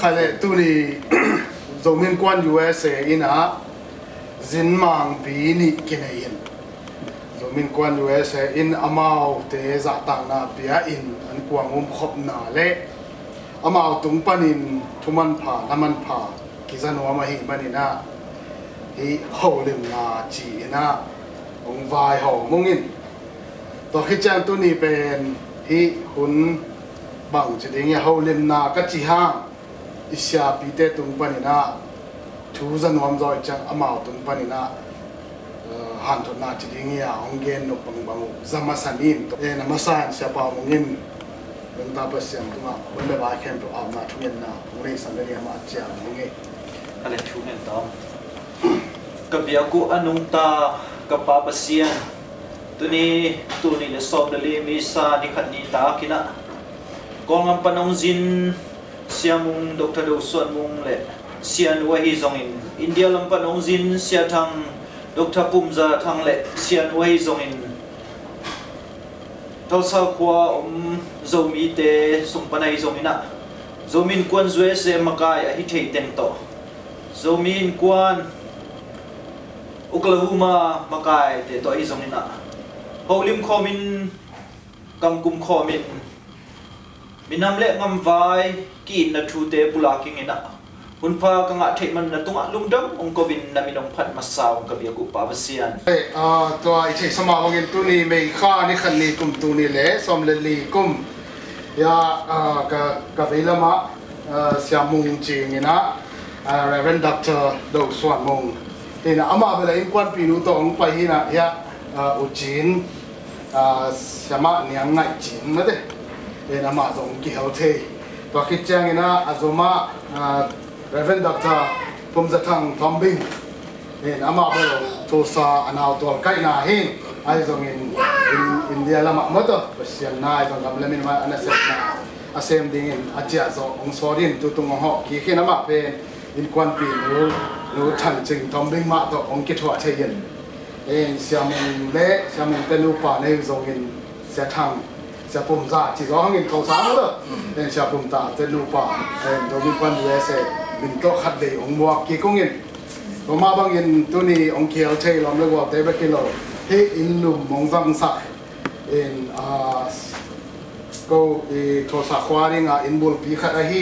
ใครเลยตัวนี้ZomiกวนUSAอินะจินมังปีนี่กินเองZomiกวน USAอินอามาวเตจะต่างนาเปียอินอันกวางมุมขบนาเละอามาวตุงปนินทุมันผ่าน้ำมันผ่ากิจานวมาหิมันนี่นะฮิโฮลิมนาจีนะองวายหอมุงินตัวขี้แจงตัวนี้เป็นฮิหุนบังจะได้เงี้ยโฮลิมนากัจจิฮางอิสยาปีเตตุงปนินะทูจันวมจอยจังอามาวตุงปนินะหันทุนนาจะได้เงี้ยองเกนนกบังบังจามาสันินตัวน้ำมาสันเสียปามุงินเรื่องตาเปเสียงตัวมาวันเดบายเข้มตัวอามาทุเรียนนะผมเรียนสันเรียมาเจ้ามุงินอะไรทุเรียนตอมกับเบียกูอนุตากับปาเปเสียงตัวนี้เลสอบเดลีมีซาดิขัดนีตาคินะกองอันปนองจินเสียมุงดร.ส่วนมุงเละเสียนวะฮิซงอินเดียลำปนองจินเสียทางดร.ปุมซาทางเละเสียนวะฮิซงทศขวาโซมีเตสุปนัยซงอินะโซมินกวนซวยเซมากายอหิเทเต็งโตโซมินกวนอุกลาโฮมามาไกเตตัวอีสงนินะฮอลิมคอมินกัมกุมคอมินมินำเละงำไว้กินนัทูเตปุลากิงินะหุ่นพากังอาเทมันนัตุงะลุงดำองกบินนามินองพัดมาสาวองกบิยกุปาเวเซียนตัวไอเชสมาวังเงินตัวนี้ไม่ข้านี่ขันนี้กุมตัวนี้เละสมเลลีกุมยากะเวลามะเสียมุงจีงินะเรเวนดัตเตอร์ดอกสวนมงเห็นอามาเวลาอินควันปีนูตองไปหินะยาอุจินสมาเนียงไงจินนะเด้เห็นอามาตองเกี่ยวเทตัวคิดจังเห็นนะอาซุมาเรเวนดักตาพุมจะทังทอมบิงเห็นอามาเวลาทูซาอันเอาตัวไก่นาหินไอ้ตรงอินเดียละมาหมดตัวเสียงนายตรงกับเลมินมาอันนั้นเสร็จนะอาเซมดิ่งอาเจียจงองสอดินตุตุงหอกกี่ขึ้นอามาเป็นอินควันปีนูทันจึงทอมบิงมาตัวองคิดว่าเทียนเสียมุงเละเสียมุงเป็นรูปป่าในทรงเงินเสียทางเสียปุ่มจ่าที่ร้องเงินเขาสามเลยเสียปุ่มตาเป็นรูปป่าโดยมีควันเยอะเสียบินโตขัดเดองบัวกี่กุ้งเงินผมมาบางเงินตัวนี้องเขียวเทลอมเรียกว่าเตะไปกิโลที่อินลุมมองฟังสักก็โทรศัพท์ควาริงอินบุลปีขัดอะไร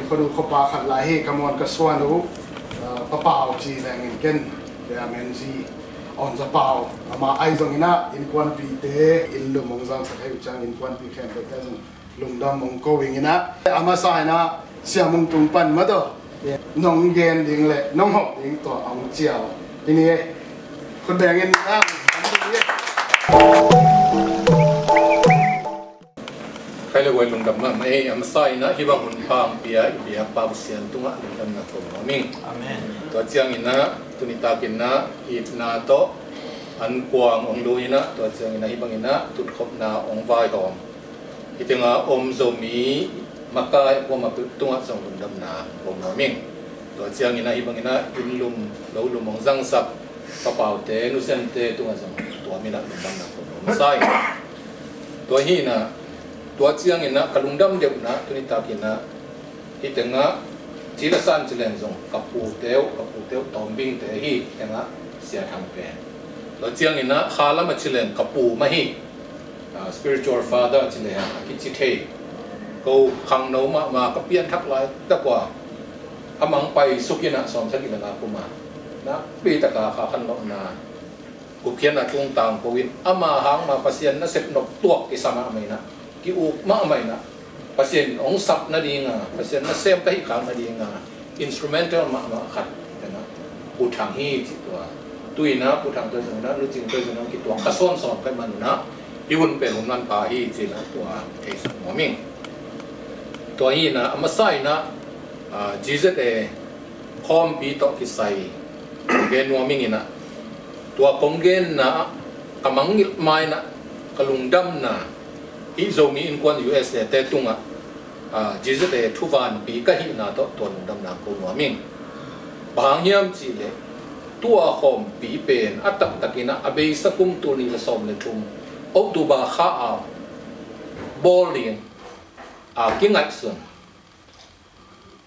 เขาดูเขาปาขัดลายกำมวลกระสวนรู้ปะเป่าจีแรงเงินเกินเดี๋ยวแมนซีอ่อนจะเป่ามาไอ้ตรงนี้นะอินควันปีเตอินลุมมองฟังสักให้จังอินควันปีแข่งไปแต่ตรงลุงดำมองโกวิงนะอามาสายนะเสียมุงตุงปันมาตัวน้องเย็นดิ่งเลยน้องหอกดิ่งตัวอ่างเจียวทีนี้คนแบ่งเงินนะใครเลยวันลุงดำมาไม่อามาใส่นะที่ว่าหุ่นพามเบียปาเสียนตุงะลุงดำนะผมมิงตัวเจียงอินนะตุนิตากินนะอีดนาโตอันกวางองดูอินะตัวเจียงอินนะที่บางอินะตุดขบนาองวายหอมที่ถึงอมโซมีมากายว่ามาตุงะส่งลุงดำนาผมมิงตัวเจียงอินนะที่บางอินะอินลุมเราลุมมองจังสับกระเป๋าเตนุเซนเตตุงะส่งตัวมินะลุงดำนาผมใส่ตัวฮีนะตัวเจียงอินนะกลุงดำเดียวนะตุนิตากินนะที่ถึงจีละสันจีเลนซงกับปูเตียวตอมบิงเตฮีถึงเสียทางเป็นตัวเจียงอินนะข้าละมาจีเลนกับปูมาฮีspiritual father จีเลนคิดจิตเฮกูขังโนมากับเปียนทักลายตะกว่าอามังไปสุกินะสอมสักิลนาคุมานะปีตะกาขาขันนกนากูเขียนนะจุงต่างโควิดอามาหางมาเปอร์เซ็นต์นะเสพนกตัวกิสมาไม่นะกิอุกมาไม่นะเปอร์เซ็นต์องสับนาดีงาเปอร์เซ็นต์นะเซมไปขางนาดีงาอินสตรูเมนทัลมาขัดนะปูทางฮีจิตัวตุยนะปูทางตัวสุนะรู้จริงตัวสุนะกิตัวกระส่วนสอบกันมันนะที่วุ่นเป็นหุ่นนันพาฮีจินะตัวเอสหัวมิงตัวฮีนะอามาใส่นะจีเซเตคอมปีโตกิไซเกนหัวมิงนะตัวกงเกนนะกำมังงิดไม้นะกลุงดำนะอีโซมีอินควันUSเตตุงจีเซเตทุวันปีกะหินาตัวลุงดำนะโกนัวมิงบางยามจีเลตัวคอมปีเป็นอัตตะกินะอเบยสกุมตัวนี้ละสมเลทุมออกตัวบาข้าบอลลิงกิงไอส่วน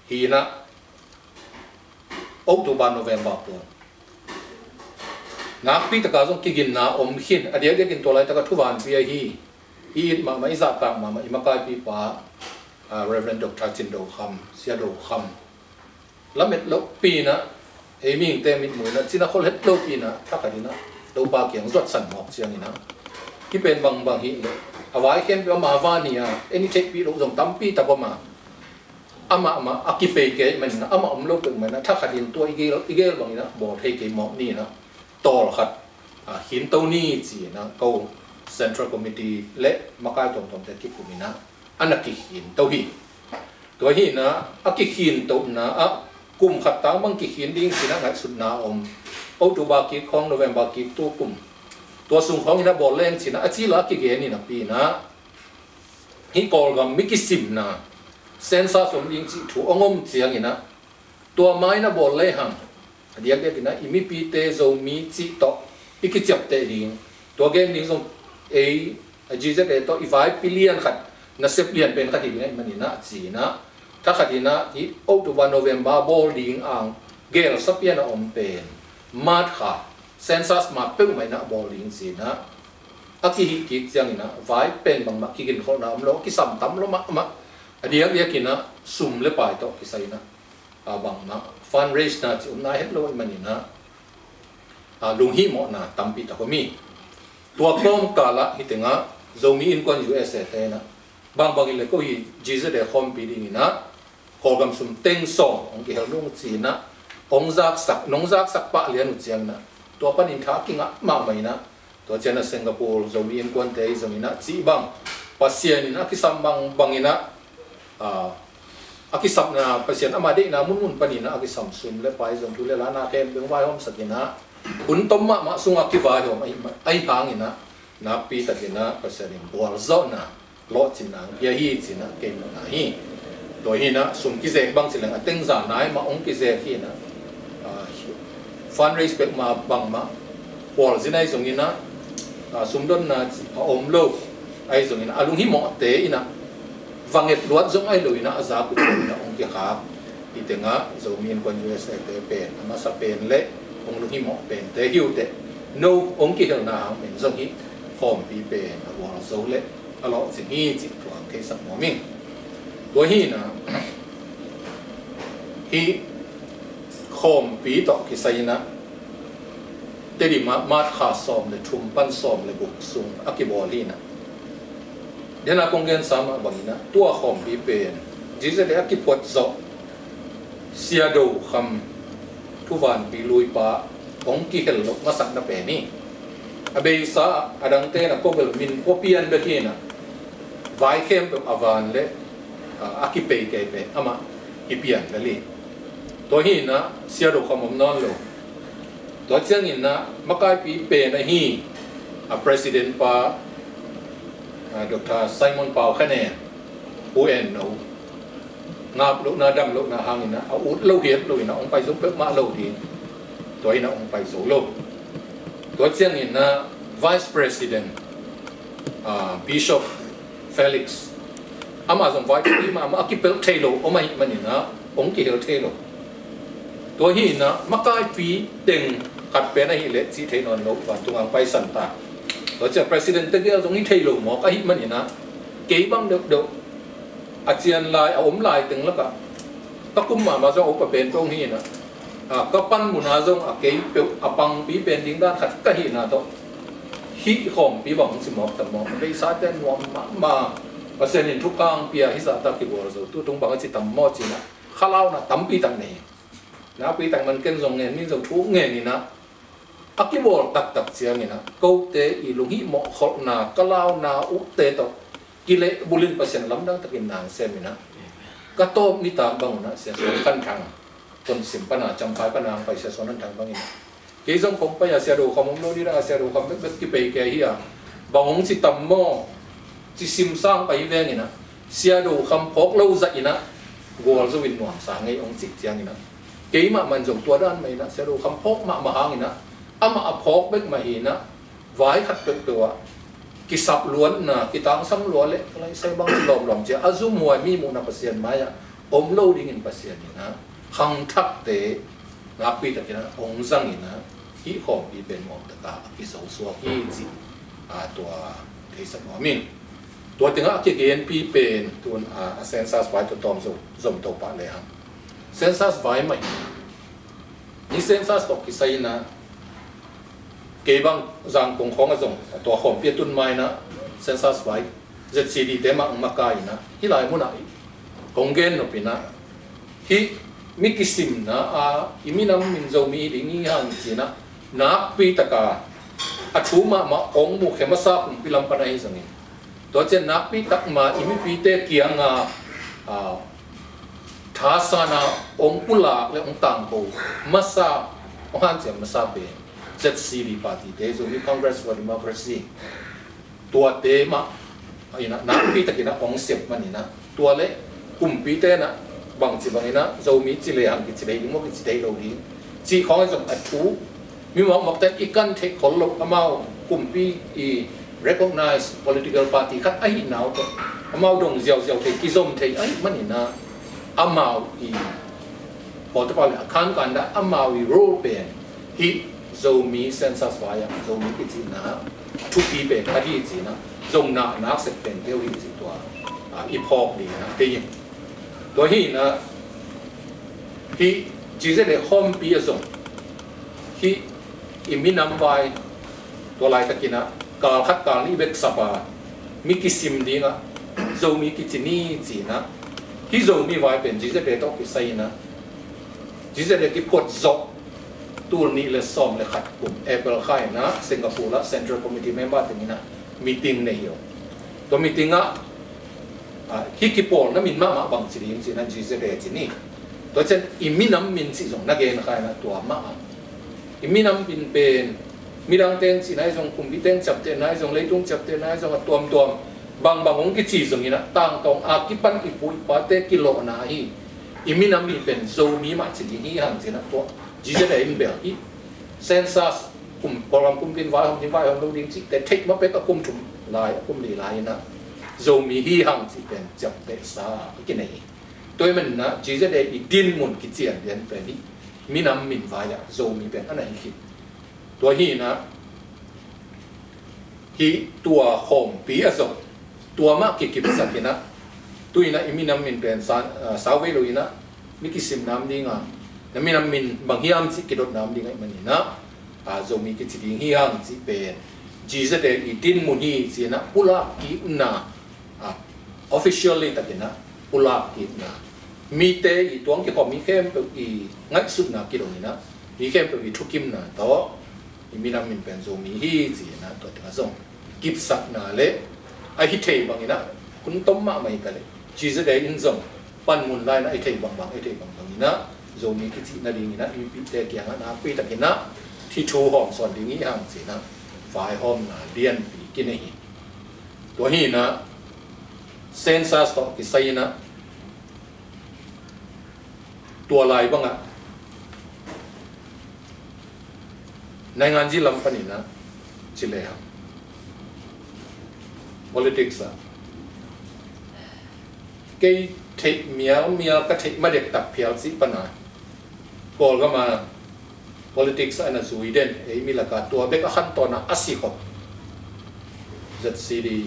hi na October November po nak pi taka zong kigin na hin adia dia kin tolai taka thuwan pi hi ma ma iza ta ma imakai pi pa Reverend Dr. Chindo Kham sia do kham lamet lo pi na ming te mit mu na china khol het lo pi na thakadina lo ba kyang zot san mok chiang ina ki pen bang hi le awai khen pe ma wa ni any take pi lo zong tam pi ta ko ma ama akipe ke man na ama lo pe man na thakadin to igel bang ina bo thei ke mok ni na tol khat hin to ni chi na ko Central Committee le makai tom te ki kumina anaki hin to hi to hi na akihin to na kum khat ta bang ki hin ding sina ngai sut na October ki khong November ki tu kum to sung khong ina bol leng sina achi la ki ge ni na pi na hi kol gam mi ki sim na sensa som ding chi thu ongom chiang ina to mai na bol le ham dia ke na imi pi te Zomi chi to iki chap te ding to gen ni som jize ke to 5 billion khat na sep lian pen khat hi ngai manina chi na ta khatina hi October November bol ding ang gel sapian om pen mat kha census ma pe mai na bol ding chi na aki hi ki chiang ina vai pen bang ma ki gin kho na om lo ki sam tam lo ma dia kina sum le pai to ki sai na bang ma fundraise na chi na het lo manina lung hi mo na tampi ta ko mi tua kom kala hitenga Zomi in kon USA te na bang le ko hi jize de khom pi ding ina kogam sum teng song ong ki hel lung chi na ong zak sak nong zak sak pa lian u chiang na to pan in tha kinga ma mai na to chena Singapore Zomi in kon te Zomi na chi bang pasien ina ki sam bang ina akisam na pasien amade na mun panina akisam sum le pai zong tu le la na kem beng vai hom sakina un tom ma sung akiva hom ai phang ina na pi takina pasien bol zo na lo chin na ya hi chin na kem na hi do hi na sum ki zeng bang silang ateng za nai ma ong ki ze hi na fundraise bek ma bang ma bol zinai zong ina sum don na om lo ai zong ina alung hi mo te ina vanget luat zong ai loina aza ku na ong ki kha itenga Zomi in kon USA te pen ama sa pen le ong lu hi mo pen te hiu te no ong ki hel na hang men zong hi form pi pen wa zo le alo si hi chi tuang ke sak mo ming to hi na hi khom pi to ki sai na te di ma kha som le thum pan som le buk sung akibol hi na dia nak konggen sama bangina tua khom pi pen jize de akipot zo sia do kham thuwan pi lui pa ong ki hel lok masak na pe ni abe sa adang te na kobel min kopian be kina vai kem pe avan le akipe ke pe ama ipian dali to hi na sia do kham non lo to chang in na makai pi pe na hi a president pa Dr. Simon Pau khane UN no ngap lu na dam lu na hangina ut lo hiet lu na ong pai zo pe ma lo di toy na ong pai zo lo to chiang in na Vice President Bishop Felix Amazon vai pi ma akipel thelo o mai manina ong ki hel thelo to hi na makai pi teng khat pe na hi le chi thainon lo wa tungang pai san ta đó là president tới kia giống như thầy lù mỏ cái hít mình na kỹ bằng được chiên lại ốm lại từng lớp cả các cung mà do ốp ở bên trong hi na các pan muốn hà giống kỹ biểu bằng bí bên tiếng đan khát cái hi na đó hít khom bí bằng chỉ mỏ tầm mỏ bây giờ tên mà và xem nhìn thuốc căng bia hít ra ta kịp rồi tôi tung bằng chỉ tầm mỏ chỉ na khá lâu na tắm bí tầm này na bí tầm mình kén dùng nghề mình dùng thuốc nghề này na akibol tak siang ina ko te ilungi mo khol na kalau na utte to kile bulin pasien lamdang takin nang semina kato ni ta bang na se so kan thang ton simpana champai panang pai se sonan thang bangin ke jong kom pa ya se ro khom lo di ra se ro khom bet ki pe ke hi a bangong si tammo si sim sang pai ve ngina sia do kham phok lo za ina gol zo win nuam sa ngai ong chik chiang ina ke ma man jong tua dan mai na se ro kham phok ma hang ina ama aphok bek mahina vai khat pek tua kisap luan na kitang sam luan le lai sai bang lom che azum moi mi mu na pasien maya lâu đi in pasien na hang thak te ngak pi takina ong zang ina hi khom pi ben mom taka ki so so hi chi a tua thei sa min tua tinga ki gen pi pen tun a census vai to tom zom to pa le ha census vai mai ni census to ki sai na ke bang zang kong khong a zong tua khom pi tun mai na census vai ZCD tema makai na hi lai mu na kong gen no pina hi mikisim na iminam min zomi dingi hang china na pi taka athuma ma ong mu khemasa kum pilam panai sangin to chen na pi tak ma imi pi te kianga thasana ong pula le ong tang bo masa ohan che masa be ZCD party te zomi Congress for Democracy tua tema ina na pi takina ong sep manina tua le kum pi te na bằng chỉ bằng ina zomi chỉ lấy hàng cái chỉ lấy những cái chỉ lấy đầu đi chỉ khó dùng ắt thú nhưng mà một cái ikan take khổ lộc amao cùng pi recognize political party khác ấy nào đó amao đồng giàu giàu thì cái zoom thì ấy mà nina amao bỏ tới bao là khánกันđã amao role pen hi zomi census vaya zomi cái gì na thu pi pen cái gì na zoom na sẽ pen theo cái gì đó epoch đi na cáiตัวฮีนะฮีจีเจเดฮอมปีอซงฮีอิมินัมไวตัวลายตะกินะกาลคัดกาลนี่เบกสบามิกิซิมดีนะโซมีกิจินีจีนะฮีโซมีไวเป็นจีเจเดต้องกิไซนะจีเจเดกิพดจบตัวนี้เลยซ้อมเลยขัดกลุ่มแอปเปิลไข่นะสิงคโปร์ละเซ็นทรัลคอมมิตี้เมมเบอร์ตรงนี้นะมีติ้งในเหี่ยวตัวมีติ้งอ่ะฮิกิโปนนั่นมินมาบางสิ่งสิ่งนั้นจีเสด็จนี่ตัวเช่นอิมินัมมินสิ่งนักเรียนใครนะตัวมาอิมินัมมินเป็นมีดังเต้นสิ่งไหนส่งคุมพิเต้นจับเต้นไหนส่งเลยตุ้งจับเต้นไหนส่งตัวบางองค์กิจีส่งนี่นะต่างตรงอากิปันกิปุยปาเตกิโลนาฮีอิมินัมมินเป็นโซมีมาสิ่งนี้ห่างสิ่งนั้นตัวจีเสด็จเป็นแบบนี้เซนซัสคุมโปรแกรมคุมดินไว้ของเราดิ้งสิแต่เทคมาเป็นก็คุมถุงลายคุมดีลายนะZomi hi hang chỉเป็นจับเตะซาcái này tôi mình na chỉ sẽ để điên muốn cái chuyện đến về đi mi nằm mình phải là Zomiเป็นอันไหนคิดตัวhiนะhi ตัวหอมปีอะส่งตัวมากกิบสักนะตัวนะมีน้ำมินเป็นสาวเวลุยนะมีกิสิมน้ำดีงาน้ำมีน้ำมินบางฮิมสิกิดน้ำดีไงมันนี่นะZomi กิจิงฮิมสิเป็นchỉ sẽ để điนมุนhiสินะปุระกีอุนาofficially ตะกินะปุระกีนะมีเตอีตัวที่เขามีเข้มเป็นอีงัดสุดนะกิโลนี่นะมีเข้มเป็นอีทุกิมนะต่อมีน้ำมินเป็นZomiฮีสินะตัวที่เขาส่งกิบสักนะเละไอฮิเทบางนี่นะคุณต้มมาไม่กันเลยchỉ sẽ để inส่งปั้นมุนไล่นะไอเทบางไอเทบางนี่นะZomiกิจินาดีนี่นะมีปีเตกี่ยงนะปีตะกินะที่ชูหอมส่วนดีนี้ห่างสินะฝ่ายหอมนะเลียนปีกินนี่ตัวนี้นะเซนซัสต่อกิไซนะตัวลายบ้างอะในงานจีลำพันนี่นะจิเลครับ politics อะเกยเทเมียก็เทมาเด็กตักเพียวสิปนาโกลก็มา politics อันนั้นสวีเดนไอ้มีหลักตัวเบกขั้นตอนนะอาศิขบจัดซีดี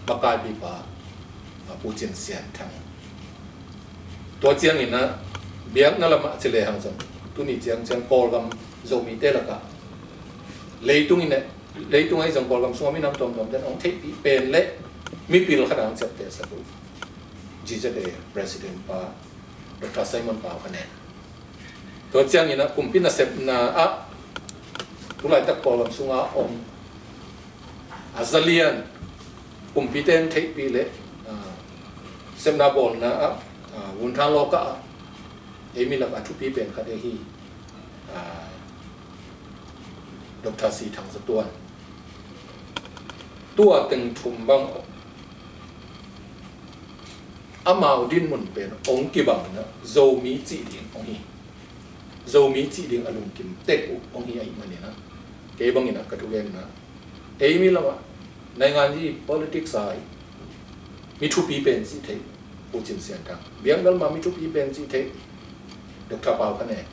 มากายปีป่าผู้เจียนเสียนทั้งตัวเจียงนี่นะเบียงนั่นละมาเฉลยหังสมตัวนี้เจียงโกลกับZomiเตละกะเลยตรงนี้เนี่ยเลยตรงไอ้จังโกลกับสวามิน้ำตอมจะต้องเทปีเป็นเละมีปีละขนาดจับเตะสักจีจะได้ president ป่าดร.ไซมอนป่าคะแนนตัวเจียงนี่นะกลุ่มพินาเซปนาผู้ไล่ตะโกลกับสุงอาอมอาซาเลียนกลุ่มพิเตนเทปีเละเซมนาบอลนะวุนทางโลกะเอมิลักทุปีเป็นคดีฮีดร.ซีทางสตัวตึงทุมบังอามาดินมุนเป็นองค์กิบังนะZomiจีดิงองฮีZomiจีดิงอารมณ์กิมเต็กองฮีไอ้มันนี่นะเก็บังนี่นะกระทุเวนนะเอมิลักในงานที่ politics สายมีทุปีเป็นสิเท ผู้จินเสียงดังเบียงนั้นมามีทุกอีเป็นจีเทดอกทับเอาคะแนน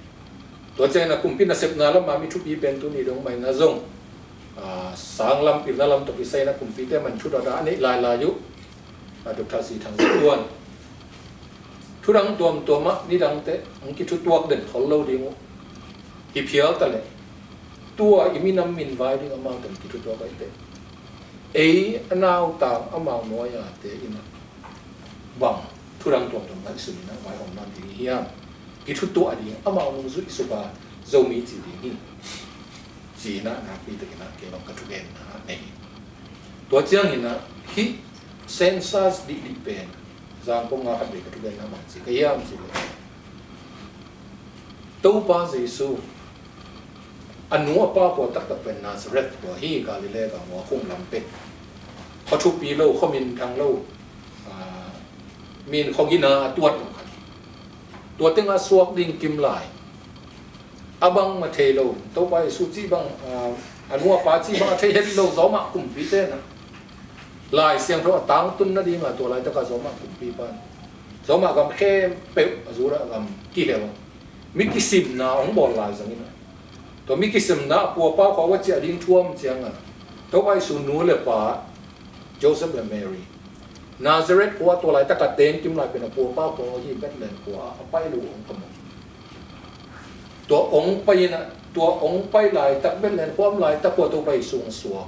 ตัวเจนะกุมพินาเสพนาแล้วมามีทุกอีเป็นตัวนี้ดงไม่น่าจงสางลำปิดน่าลำตกพิเศษนะกุมพิเตมันชุดอะไรนี่ลายลายุดอกทัศสีทางส่วนทุรังตัวมะนี่ดังเตะอังกิชุดตัวเด่นเขาเล่าดีมั้งอีเพียวแต่เลยตัวอีมีน้ำมินไว้ที่เอามาถึงกิชุดตัวไปเตะนาวต่างเอามาน้อยอ่ะเตะอินะบังทุรังตัวมันสุดนะไว้ของมันดีเฮียกิชุดตัวดีเอามาลงสุดสุบาโซมีจีดีนี่จีนะปีตะกี้นะเกี่ยวกับกระทุกเอ็นนะเองตัวเจ้านี่นะฮิเซนซัสดิเป็นจางพงอาคัดเด็กกระทุกเอ็นนะมันจีก็ยามจีเลยตัวป้าเจสูอันนู้นป้าปวดตักตะเป็นนาซาเรตตัวฮีกาลิเลกับหัวคุ้มลำเป็ดเขาทุบปีโลเขามินทางโลมินของกินาตัวหนึ่งตัวเต็งอาสวกดิ่งกิมลายอาบังมาเทโลตัวไปสุจีบังอันนู้นป้าจีบังเทเฮดโลสอมากุมปีเต้นะลายเสียงเพราะตังตุนนั่นดีมาตัวลายตะการสอมากุมปีปันสอมากับแค่เป๊ะสูระกับกี่เหวมิกิซิมนาองบอลลายสังนี้นะตัวมิกิซิมนาปัวป้าเขาว่าจะดิ้งท่วมเสียงอ่ะตัวไปสุนูเลป้าโจเซฟและแมรี่นาซาเรตปัวตัวลายตะกัดเต็งกิมลายเป็นปัวป้าเขาที่เป็นแหล่งปัวไปลูกองค์กมตัวองค์ไปนะตัวองค์ไปลายตะเป็นแหล่งความลายตะปัวตัวไปสูงสัว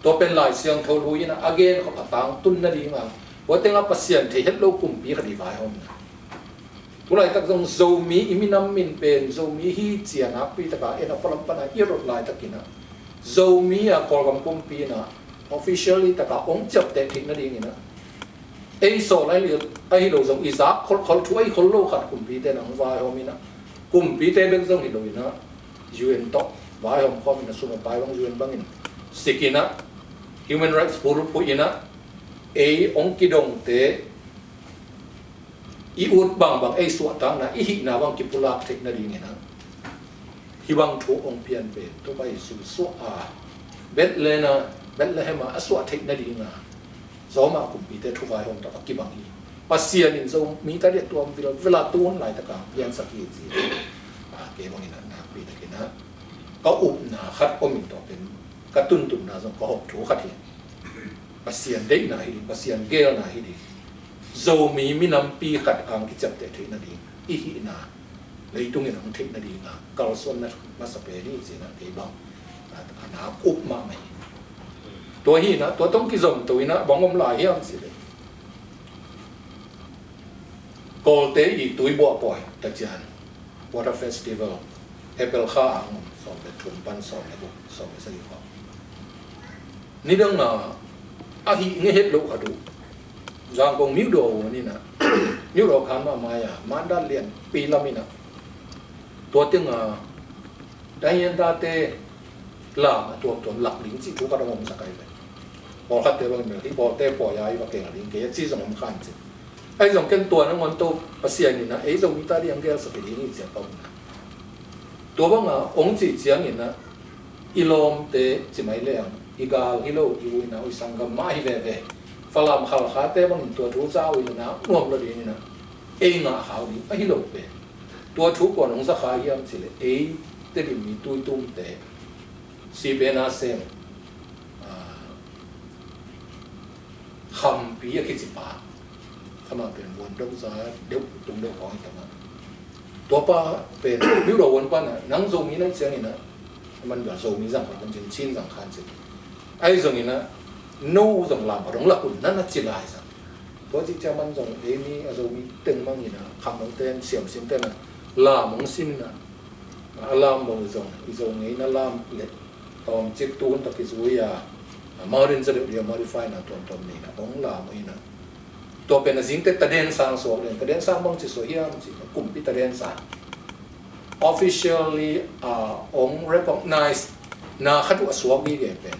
ตัวเป็นลายเสียงเท่ารู้นะอเกนเขาตังตุนนั่นดีมาว่าเต็งรับเสียงที่เห็นโลกุมปีคดีไว้ห้องทุลายตักตรงโซมีอิมินัมมินเป็นโซมีฮีเจียนะปีตะกาเอ็นอัปลัมปนาอีรถลายตะกินะโซมีอะคอลกัมกุมปีนะ officially ตะกาองจับแต่ทิ้งนั่นเองนะไอโซไลเรือไอโลซงอิซักคนช่วยคนโลขัดกุมปีแต่หนังวายหอมินะกุมปีแต่เบงซงฮิโลนะยูเอ็นโตวายหอมคอมินะสุนทรบังยูเอ็นบังอินสิกินะ human rights ผู้อินะไอองกิดงเตอีอุดบางไอสวดตังนะอีหินาบางกิปุลักเทคนาดีเงี้ยนะฮิบังทูองเพียนเป็นตัวไปสู่สวอาเบ็ดเลยนะเบ็ดเลยมาสวดเทคนาดีนะสอมาคุมปีเตทุกายหงตะกิบังอีปัสเซียนินโซมีแต่เดียตัวเวลาตัวไหลตะกางยันสักทีสิเกบังอีนะนะปีตะกี้นะก็อุบนะคัดอมินต่อเป็นกระตุ้นตุนนะสงก็หกถูขัดเห็นปัสเซียนเด็กนะฮิดีปัสเซียนเกลนะฮิดีโซมีมินำปีขัดอ่างที่จับแต่เทนาดีอีหินาเลยตรงนี้ของเทนาดีนะกาลส่วนนั้นมาสเปรีสินะที่บังนาอุบมาไหมตัวฮีนะตัวต้องกิจมตัวนะบังอมลายเฮียมสิเลยโกลเตอีตัวบัวปล่อยตะจาน Water Festival เอเปิลข้าอ่างสองเป็นชุมปันสองในบุกสองเป็นสิริพรนี่เรื่องน่ะอาหิเงี้ยเฮ็ดลูกอะดูจางกงมิวโดนี่นะมิวโดคันมาไม่อะมันได้เรียนปีละมินะตัวตึงได้ยันตาเตลาตัวหลักลิงจิทุกการมองสักไกลเลยพอขัดเตะบางอย่างที่พอเตะปล่อยย้ายว่าเก่งลิงเกี่ยจีสมคัญจิไอ้สองเก่งตัวนั้นมันตัวภาษานี่นะไอ้สองมิตาเรียงเกี่ยสปิรินี่เสียปั๊มตัวบางองค์จิเสียงนี่นะอีลมเตจิไม่เลี้ยงอีกาฮิโลอีวินาอิสังกัมมาฮิเวเวฝรั่งเขาขาเต้บางตัวทูจ้าวิลนะรวมเลยนี่นะเองอ่ะเขาดีไม่หลบไปตัวทูก่อนของสักขายยังสิเลยเตดิมีตุยตุ้มเตะซีเบนาเซมคำปีกิจิปาทำไมเป็นวันดงซาเดี๋ยวตรงเดียวของทำไมตัวป้าเป็นมิวโดวันป้าน่ะนังโซมีนั่นเสียงนี่นะมันแบบโซมีสังขารมันเป็นชิ้นสังขารสิไอ้โซมีนะนู้ส่งลามของหลักอุ่นนั่นน่ะจิลายสักตัวที่จะมันส่งมีอามีตึงมั่งนี่นะคำของเต้นเสียมสินเต้นนะลามของสินนะลามมองส่งนี้นะลามเล็ดตอมจิตตูนตะกิสุยามาเรียนจะเรียนมาดิฟายนะตัวนี้นะของลามนี่นะตัวเป็นสิ่งที่ตะเดนสร้างสวนเลยตะเดนสร้างบางจิตสวยงามจิกลุ่มพิตะเดนสร้าง officially recognize นะขัดวัสวกีเกเป็น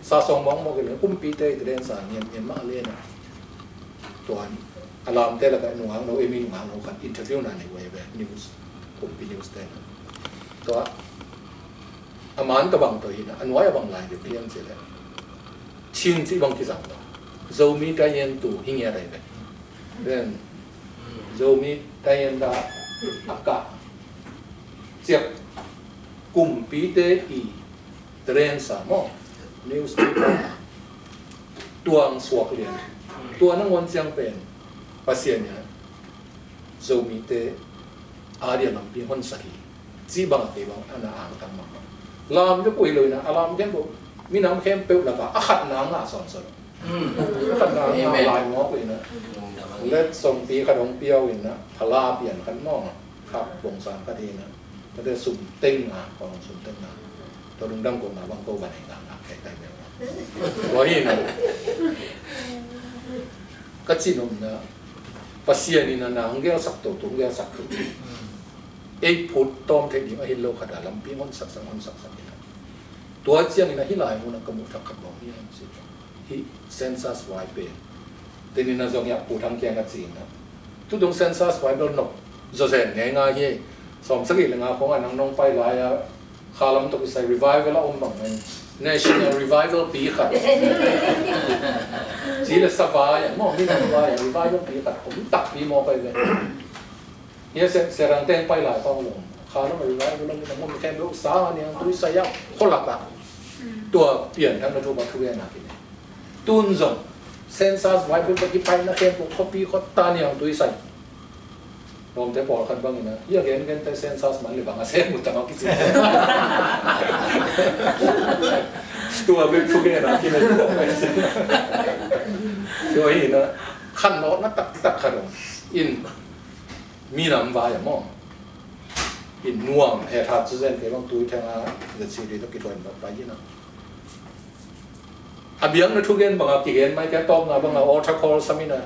ซาซองมองมองกันเลยกุมปีเตยเดินสายเงียบมาเล่นตัวอารามเตละกันหนุ่งหางเราเอมีหนุ่งหางเราขัดอินเทอร์วิวนั่นในเว็บนิวส์กุมปีนิวส์เตนะตัวอามันตะบังตัวหินะอันไว้บังลายเดี๋ยวเพี้ยนเสร็จแล้วชิงที่บังที่สั่งตัวโซมีการเงินตัวหิ้งอะไรแบบ then Zomi tayenda aka siap kumpi te I tren samo newspaper tuang suak lian tua nang wan siang pen pasiennya Zomi te adia lampi hon sahi si bang te bang ana ang tang ma lam jo pui loi na alam jen bo mi nam khem pe la ka akhat na nga son son akhat na nga lai mo pui na let som pi khadong piao in na phala pian kan no khap bong san ka di na ta de sum teng na kong sum teng na to dum dam ko na bang ko ban ai na kai kai me wa hi na ka chi nom na pasien ni na ngel sak to tu ngel sak tu ei phut tom the di ma hin lo khada lam pi mon sak sak ina tua chiang ina hi lai mo na ka mu thak khat bo hi am si hi census wai pe te ni na zong ya pu thang kyang ka chi na tu dong census wai do no zo zen nge nga hi som sak li nga khong anang nong pai lai ya khalam to sai revival om bang national revival pi khat chỉ là sắp vai, mong đi làm vai, vai giống bị tạt cũng tạt đi mòไปเลย เนี่ยเสรังเต้นไปหลายต้องลงขาแล้วมันไรมันมันแค่ลูกสาวเนี่ยตัวใส่ยังคนหลักอ่ะตัวเปลี่ยนทั้งระบบทุเรียนนะพี่ตุนส่งเซนซัสไว้เป็นปฏิไปนะแค่พวกเขาปีเขาตาเนี่ยตัวใส่ลองจะบอกกันบ้างนะอยากเห็นกันแต่เซนซัสมันหรือบางเซนมุดจังเอากี่สิตัวเป็นทุเรียนนะที่ไม่บอกไปตัวนี้นะขั้นโน้ตนะตักขนมอินมีน้ำวายมั่งอินนัวเหตุการณ์เช่นที่บางตัวที่ทางจะสิ่งที่ต้องกินแบบไปยี่นะอาเบียงในทุกเย็นบางกี่เย็นไม่แค่ต้มนะบางอัลตร้าคอลสามินะ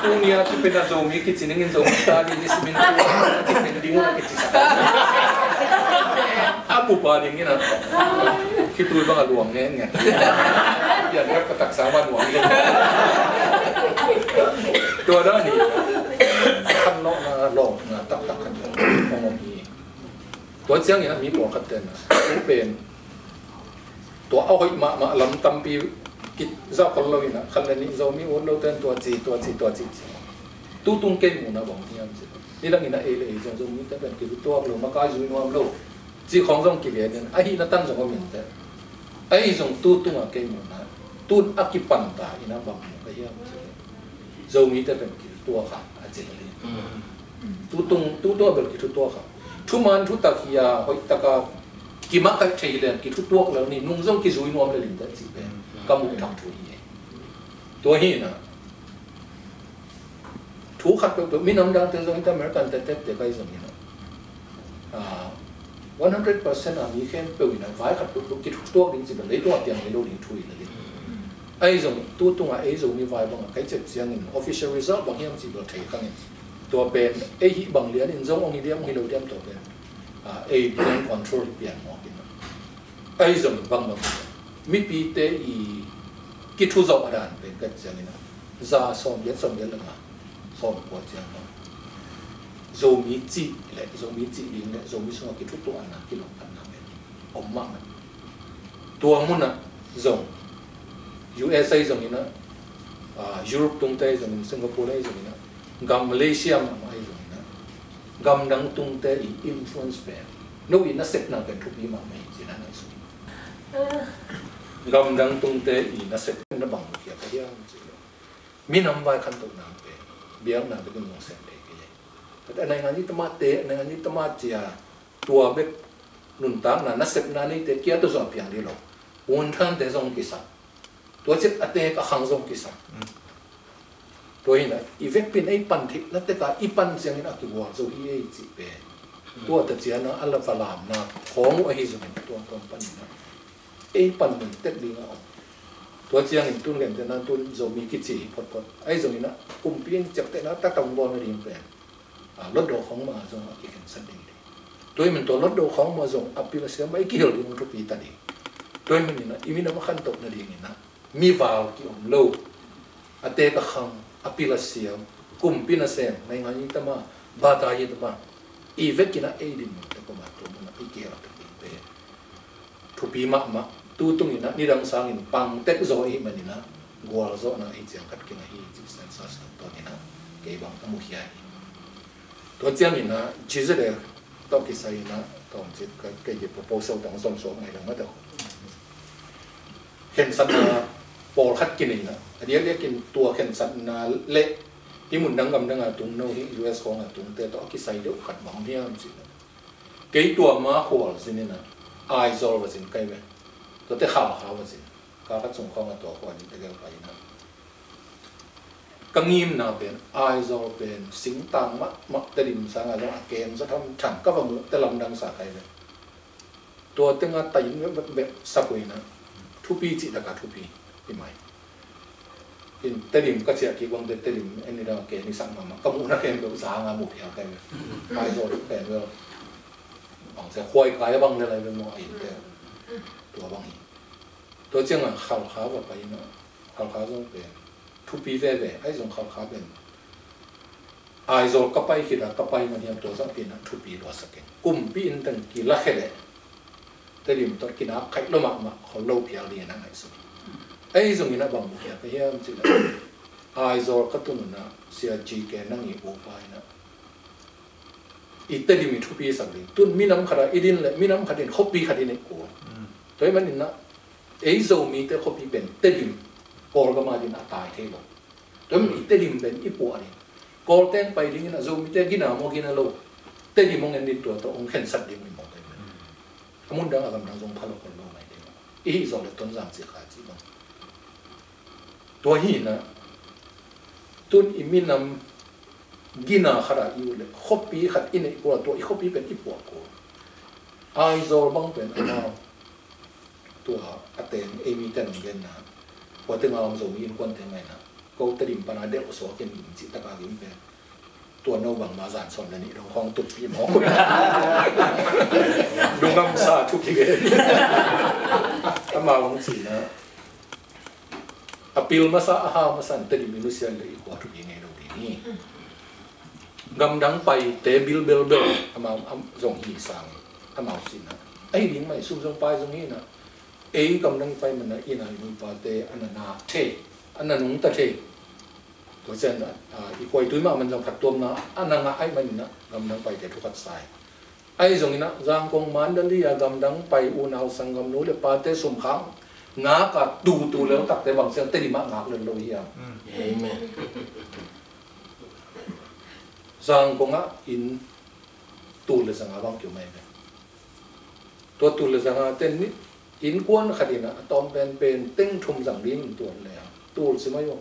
ตัวนี้ที่เป็นอาโซมีกิจสิ่งนี้โซมีตาดีนิสมินตัวที่เป็นดิ้งว่ากิจสิ่งอาบุปผาอย่างนี้นะคิดตัวบางหลวงเนี่ยไงอย่าเรียกกระตักสามวันหลวงเลยตัวนั้นนี่ขันนกนะหลงนะตักขันมองมีตัวเจ้าอย่างมีปวดขัดเดินนะเป็นตัวเอาให้มาลำตำปีกิจเจ้าคนเราอีนะขันนี้เรามีวันเราเต้นตัวจีตู้ตุ้งเก่งหมูนะบอกที่นั่นสินี่เราอีนะเลยเรามีแต่เป็นกิจตัวเรามาก้าวอยู่นวมเราจีของเรากิเลสเนี่ยไอ้ที่นั่นตั้งสองคนเหมือนกันไอ้ส่งตู้ตุ้งเก่งหมูนะตู้อักกิปันตาอีนะบอกก็เยอะเรามีแต่เป็นกิจตัวขาอาจจะเลยตู้ตัวเป็นกิจตัวขาทุมันทุตะขียาหอยตะกากิมักกันเฉยเลยกิจตัวแล้วนี่นุ่งส่งกิจนวมเลยลิ้นแต่จีเป็นกำมุกทำถุยตัวนี้นะทุกขัดตัวมีน้ำดังแต่ส่งที่อเมริกันแต่เด็กก็ส่งนี่นะ100% อ่ะมีแค่เปลี่ยนนะฝ่ายขัดตัวกิจตัวลิ้นจีเป็นเลยตัวเตียงเลยโดนลิ้นถุยเลยไอ้ส่งตู้ตรงไอ้ส่งมีฝ่ายบางใครจะเสียงเงิน official result บางอย่างจีเป็นเทกันเงินตัวเป็นไอ้บางเลี้ยนส่งองค์เดียมองค์เราเดียมตัวเป็นไอ้เปลี่ยน control เปลี่ยนหมดนะไอ้ส่งบางมีปีเตอีกิทุจอดานเป็นกันเสียงนี่นะจะส่งเย็นเลยนะส่งกว่าเสียงนะZomiจีเลยZomiจีลิงเลยZomiส่งกิทุตัวอันนะกิโลอันนั้นเป็นอมมากนะตัวมุนนะส่งUSA ส่งนี่นะยุโรปตรงใต้ส่งสิงคโปร์ได้ส่งนี่นะกัมมาเลเซียมาไม่ส่งนี่นะกัมดังตรงใต้อีอินฟลูเอนซ์เป็นนู้นน่าเสพนั่งเป็นทุกปีมาไม่จีนั่นส่งกัมดังตรงเตะอีน่าเสพนั่งบังเกียร์ก็ยังจีมีน้ำใบขันตุกน้ำเป็นเบี้ยน้ำเป็นมองเส้นเด็กยังแต่ในงานนี้ตมาเตะในงานนี้ตมาเจียตัวเบ็ดนุ่นตังน่าเสพนั่นนี่เตะเกียร์ตัวส่วนเพียงเดียววันทันเตะส่งกิสัตัวเจ็ดเตะก็ขังส่งกิสัตัวนี้นะอีเวกเป็นไอ้ปันทิพนั่นแต่ก็อีปันเสียงนี่นะตัวโซฮีเอจีเป็นตัวแต่เจียนะอัลฟาลามนะของไอ้ส่วนตัวปันนะไอ้ปันมันเต็มดีนะตัวเจียงตุนกันแต่นั้นตุนโซมีกิจสีพอดไอ้โซนี่นะกลุ่มเพียงจับแต่นั้นตะตงบอลไม่ดีเปล่ารถโดของมาส่งอีกสันดีตัวมันตัวรถโดของมาส่งอภิรัชไม่กี่หลงทุกปีตันดีตัวมันนี่นะอีมินามาขันตกนั่นเองนะมีวาวกี่อมโลอเตกขังอภิรัชกลุ่มพินาเซนในงานนี้ตมาบาตายตมาอีเวกินะเอดินแต่ก็มาตัวมันอีเกียร์ตัวนี้ทุกปีมากตู้ตรงนี้นะนี่ดังสร้างอินปังเต็กโซอีมันนี่นะ gwal zo na hi chiang khat kin hi chi san sa to ni na ke bang amu hiai to chiang ni na chi ze de to ki sai na to chi cái proposal tang som so mai dang ma to khen san na pol khat kin ni na dia le kin tua khen san na le hi mun dang gam dang a tung no hi US ko nga tung te to ki sai do khat bang hiam chi cái tua ma hol sin ni na ai zo wa sin kai ve to te kham kha wa sin ka ka chung khong a to ko ni te ga pai na kangim na ben ai zo ben sing tang ma te dim sang a lo a kem sa tham thang ka wa mu te lam dang sa kai ve tua te nga tai ve sa pui na thu pi chi da ka thu pi pi mai in te dim ka chia ki wang te dim ani da ke ni sang ma ka mu na kem do sa nga mu phia kai ve ai zo pe ve bằng sẽ khoai cái bằng này với mọi người tua bằng gì tôi chẳng là khảo khá và phải nó khảo khá giống về thu phí về ai dùng khảo khá về ai rồi cấp bay khi là cấp bay mà hiện tôi rằng tiền thu phí đó sẽ cái cùng pin từng kỳ lá hết đấy thế điểm tôi kỳ nào khách lâu mà họ lâu phía liền năng này rồi ai dùng nó bằng một cái hiểm chỉ là ai rồi các tuần nó sẽ chỉ cái năng nghiệp của bay nó ite di mithu pi sang ling tun minam khara idin le minam khadin khopi khadin e ko toy manin na ei zo mi te khopi ben te dim kol ga ma din atai the lo toy ite dim ben ipo ani kol ten pai ding na zo mi te gina mo gina lo te dim mong en din to ong khen sat dim mo te amun dang agam dang jong phalo kon lo mai de ei zo le ton jang chi kha chi ba to hi na tun iminam gina khara yu le khopi khat in ko to i khopi pen ipo ko ai zo bang pen ana to aten emi tan gen na ko te ngam zo mi in kon te mai na ko te dim pana de so ken chi ta ka gim pe to no bang ma zan son le ni rong khong tu pi mo dung ngam sa thu ki ge ama wong chi na apil ma sa ha ma san te dim nu sia le ko tu ni lo ni gam dang pai te bil ama zong hi sang ama sin na ai ling mai su zong pai zong hi na ei gam dang pai man na ina nu pa te anana the ananung ta the to chen na i koi tu ma man jong phat tom na ananga ai man na gam dang pai te thu khat sai ai zong ina jang kong man da li gam dang pai u nau sang gam nu le pa te sum khang nga ka tu le tak te bang chen te di ma ngak le lo hi amen giang công á in tu le sang abang kiểu mai to tu le sang tên nít in quan khát in tom pen tinh thum giang din tu le tu se mai yo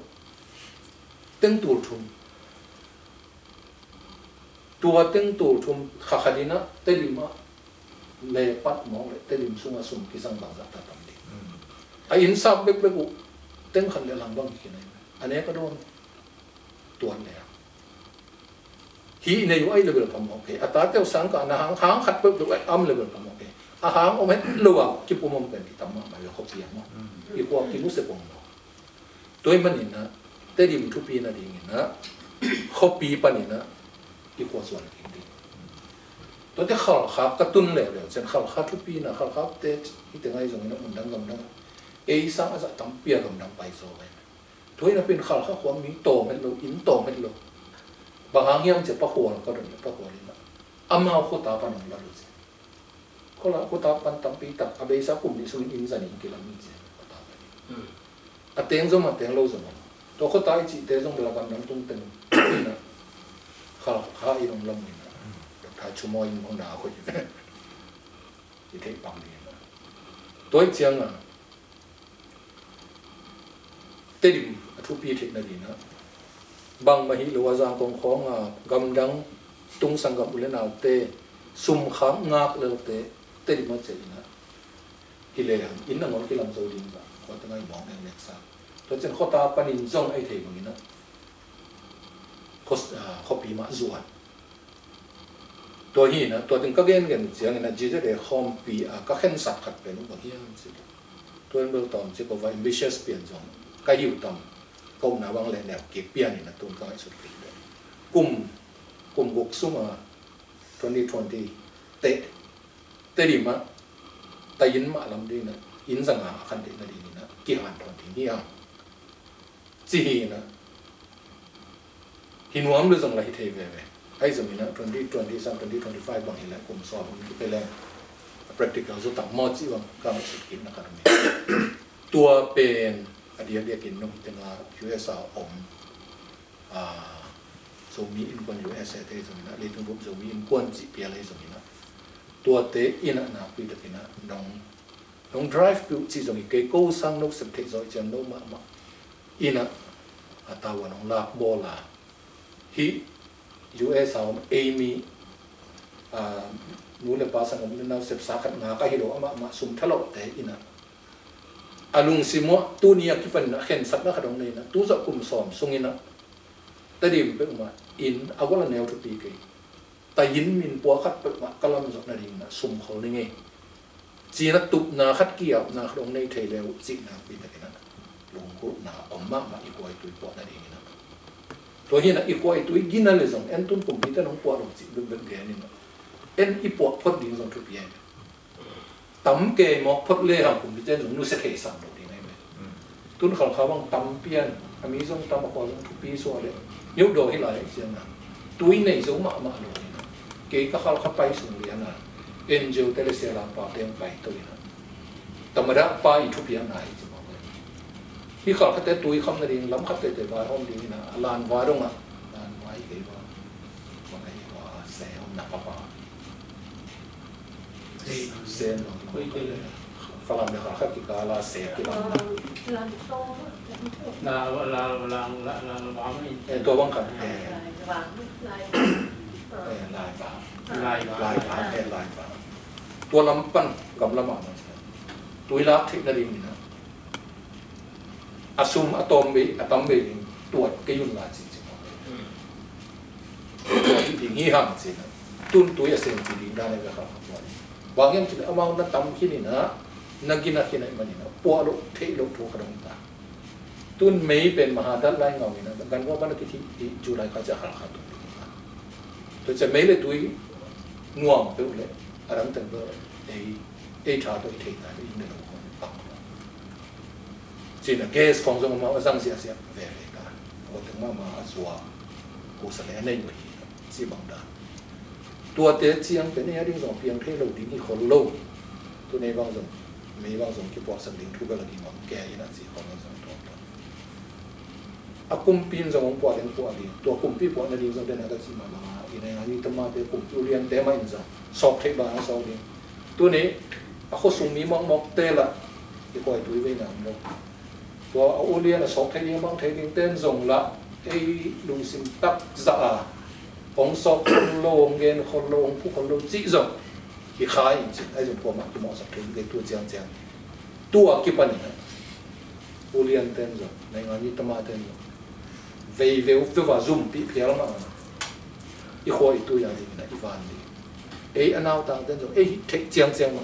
tinh tu thum tua tinh tu thum khát in tên lim le pat mong le tên lim sung sum ki sang bang ta tam di ai in sab bek bek tinh khát le lang bang ki này anh ấy có don tuan le hi nei ai level pam okay ata te sang ka na hang khat pe du am level pam okay a hang o met luwa ki pumom pen ki tamma ma yo khopi mo ki ko ki mu se pom no toy manin na te dim thu pi na ding na khopi panin na ki ko swan ki di to te khal kha ka tun le le chen khal kha thu pi na khal kha te ki te ngai jong na mun dang gam dang e sang a tam pia gam dang pai so bai toy na pin khal kha khwam mi to met lo in to met lo bang ang yang je pa hual ka ron pa hual ina ama ko ta pa nang la lu je ko la ko ta pan tam pi ta abe sa kum ni su in za ni ki la mi je ko ta ba ni a teng zo ma teng lo zo ma to ko ta chi te zong la gam nang tung ten na kha kha i rong lam ni na ta chu mo in mong na ko ji ki te pang ni na toi chiang a te dim a thu pi thik na di na bang mahi luwa jang kong khong gam dang tung sangam ule naw te sum kham ngak le te di ma che na ile in na ngol ki lam zo ding ba ko ta ngai mong nek sa to chen khota panin zong ai thei bang ina khopi ma zuan to hi na to ting ka gen chiang na ji de khom pi ka khen sat khat pe nu ba hian chi to en bel tom che ko va ambitious pian zong ka hiu tom công nào bằng lên đẹp kịp biển thì là tuần coi xuất kịch cùng cuộc sống mà 2020 tệ điểm á tay in mà làm đi nè in rằng à khăn thì là đi nè kia hoàn toàn thì đi à chỉ na hình nuông được dòng là hít về hay dòng na 2025 bằng hình lại cùng so với cái là practical số tặng một chỉ bằng các một sự kiện là cái này tua bên ở địa địa kiến nông tên là USA Zomi in quân USA thế rồi na lấy trung quốc Zomi in quân chỉ bia lấy rồi na tua tế in na quy được na nông drive cứ chỉ rồi cái câu sang nông sập thế rồi chẳng nông mà in na tao vào nông lạc bò là hi USA Amy nú le pa sang nông nào sập sát ngã cái đó mà sum thalo thế in na alung simo tu nia ki pan khen sak na khadong nei na tu zo kum som sungina ta dim pe ma in awala neo tu pi ke ta yin min po khat pe ma kalam zo na ring na sum khol ni nge chi na tup na khat ki ap na khadong nei thei leu chi na pi ta ke na lung ku na omma ma i koi tu po na ring na to hi na i koi tu gina le zong en tun kum pi ta nong po lo chi bu ge ni na en i po phot ding zong tu pi tắm kê mọc phật lê hàng cùng với chân nó sẽ thể sản được thì này vậy tuân khảo khảo bằng tắm pian anh ấy dùng tắm bằng khoa dùng thuốc pi xua đấy nếu đồ hay lại xem nào túi này giống mạ rồi cái các khảo khảo bay xuống liền là angel tele sẽ làm bảo tem bay tôi nè tầm mà đã bay thuốc pi này chứ mà khi khảo khảo túi không là đi lắm khảo tới vài hôm đi nè làn vài đông à làn vài cái vào xe hôm nạp vào sen phải làm được các cái là sẽ cái là tôi bằng cách lại tôi làm pan cầm làm ăn tôi làm thích là gì nè assume atom bị tuột cái yun là gì chứ thì nghi hàng gì nè tôi là xem thì đi ra này về không bang yang tidak amau na tam kini na nagina kini mani na pualo thei lo thu kadang ta tun mei pen mahadat lai ngau ni na gan wa ban ki thi julai ka cha khal kha tu to cha mei le tui nuam pe le aram tan bo ei tha to thei ta ni na ko pa chỉ là gas phong trong mà sang sia sia về cả có tiếng mà azua cô sẽ lấy này rồi chỉ bằng đó tua tế chiang cái này đi dòng phiền thế lâu đi khổ lâu tôi này vào dòng mấy vào dòng cái bộ sản phẩm thu về là đi ngọn kè như là gì không dòng đó à cung pin dòng bộ đến bộ đi tua cung pin bộ này đi dòng đây là cái gì mà cái này là như tâm ma để cung tu liên để mà dòng sọc thế bà nó sọc đi tôi này à khó sung mi mong mong tê là cái coi túi về nào đâu tua ô liên là sọc thế nhưng mong thế nhưng tên dòng là ai lùng sim tắc dạ ông sọc không lông gen không lông phúc không lông chỉ rồi thì khai chỉ ai dùng qua mặt cái mỏ sọc thêm cái tua chiang chiang tua cái phần này ulian tên rồi này ngay như tama tên rồi về về vào zoom bị phía lắm mà ít khôi tôi là gì này ít van đi ấy anh nào tăng tên rồi ấy thích chiang chiang mà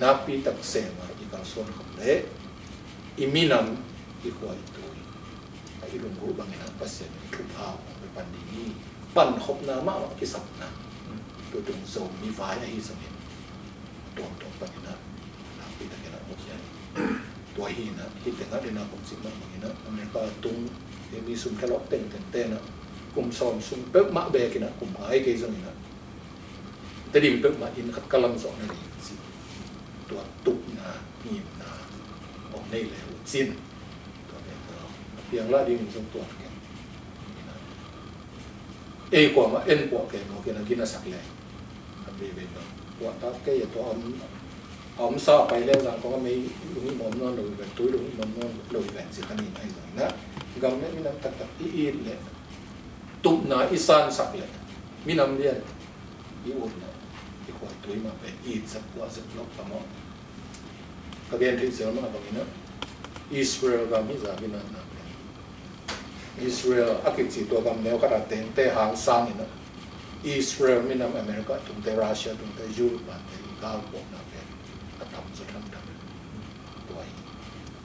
nạp bị tập xe mà ít vào xuân không đấy iminam ít khôi tôi ai dùng gỗ bằng cái bát xe thụp hào với bàn đi pan hộp na mà cái sập na tôi từng dầu mi vải ấy rồi tuồng pan na bây giờ cái nào một cái tôi hi na hi tiếng nói đến nào cũng chỉ mà cái nó mình có tung để mi sum cái lọ tên na cùng sòm sum bớt mạ bè cái nào cùng ấy cái rồi naแต่ดิมเป็นมาอินขัดกำลังสอนนี่สิตัวตุกนะมีนะออกนี่เลยสิ้นตัวเป็นตัวเพียงละดิมสองตัวแกเอกว่ามาเอ็นกว่าแกโนแกนั่นกินน่ะสักเลยทำเบนตัวตาแกอย่าตัวอมซาไปแล้วกันก็ไม่ลุงนี่มอมนอนเลยแบบตุ้ยลุงนี่มอมนอนเลยแบบสิคันนี้ไอ้หน่อยนะกำเนี่ยมีน้ำตักอีเลยตุกนะอีสานสักเลยมีน้ำเลี้ยงอีอุ่นนะอีขวดตุ้ยมาเป็นอีสักว่าสักลบประมาณกระเบียนที่เสือมาตรงนี้นะอิสราเอลก็มีจากที่นั่นนะอิสราเอลอากิจิตัวกำเนิดกระดาษเตะหางสร้างนี่นะอิสราเอลมีน้ำอเมริกาตรงเตะรัสเซียตรงเตะยุโรปเตะกาลปกนะเป็นกระทำสุดทั้งตัว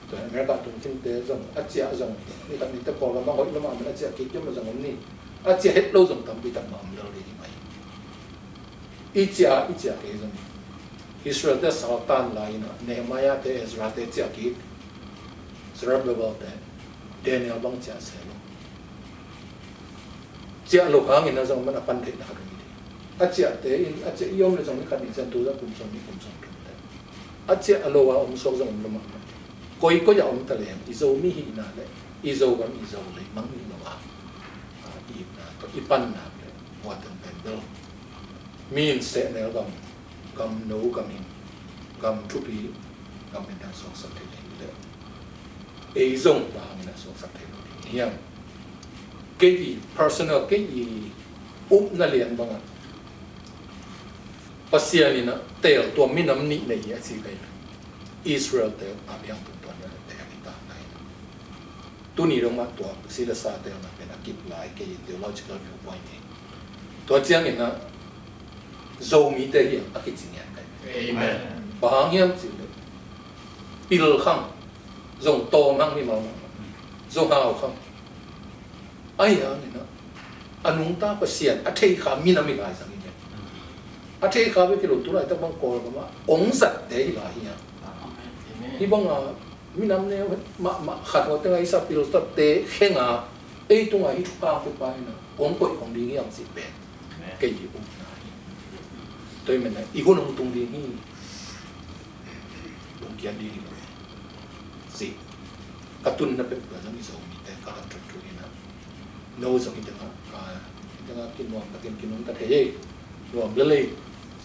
ตัวอเมริกาตรงที่เตะจังอาเจียจังนี่ตั้งนี่เตะพอแล้วมาหอยแล้วมาเป็นอาเจียคิดยังมาจังนี่อาเจียเฮ็ดโลจังตั้งปีตั้งมาเราเลยไหมอีเจียเกี่ยจังอิสราเอลเตะซาตันไลน์นะเนหะมายาเตะอิสราเอลเตะเจียคิดสระเบลเตะ Daniel bang chia sẻ luôn chia lục hàng in trong mana pan thế nào cái gì chia thế in chia yom là trong cái khăn chân tu ra cũng trong đấy chia alo ông số trong ông mà coi có giờ ông ta liền Zomi hi na đấy Zo gam Zo lấy mang đi nó à có ipan na hoa tần bèn min sẽ nêu gam nấu gam chupi gam mình đang sống sạch thế ấy dùng và mình đang sống sạch thế hiền cái gì personal cái gì na liền bằng Pasien ini tel tua minam ni nei ya si kai Israel tel abiang tuan na tel kita nai tu ni rong ma tua sila sa tel na pena kip lai ke theological viewpoint ni tua chiang ina Zomi te hi akit sing ya kai amen bahang hiam si pil khang zong to mang ni mau zong hao khang ai ya ni na anung ta pasien a thei kha minam mi lai sang a thei kha be kilo tu lai ta bang ko ma ong sat te hi la hi ya hi bang a minam ne ma khat wa te ngai sa pil sta te khenga ei tu ngai thu pa pa na ong ko ong ding yang si be ke yi bu na hi toi men na i gon ong tung ding hi ong kian di lo si katun na pe ba jang i so mi te ka tru tru ina no so mi te ka kin mo ka kin ong ta the ye no le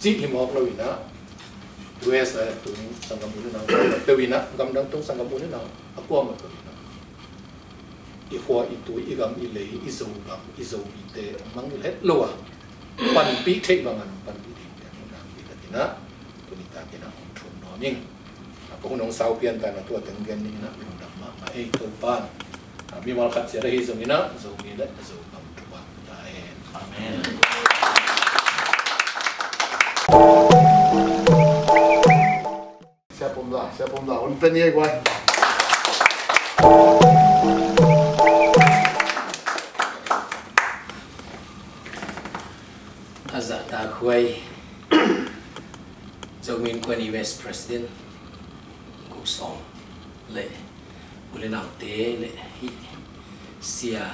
chỉ hi mok lo ina US tu sangam bu na te wina gam dang tung sangam bu na akwa ma ko ina i khwa i tu i gam i le i zo gam i zo bi te mang le lo wa pan pi thei bangan pan pi thei te na bi ta tina tu ni ta ke na hong thon no ning ko nong sau pian ta na tu teng gen ni na mi dak ma e to pan mi mal khat se ra hi zo ina zo mi le zo gam tu ba ta amen Siapa Pumza, un penye guai. Azat ta khuai Zomi quan US President Cục Song lệ ule nào tế lệ hi sia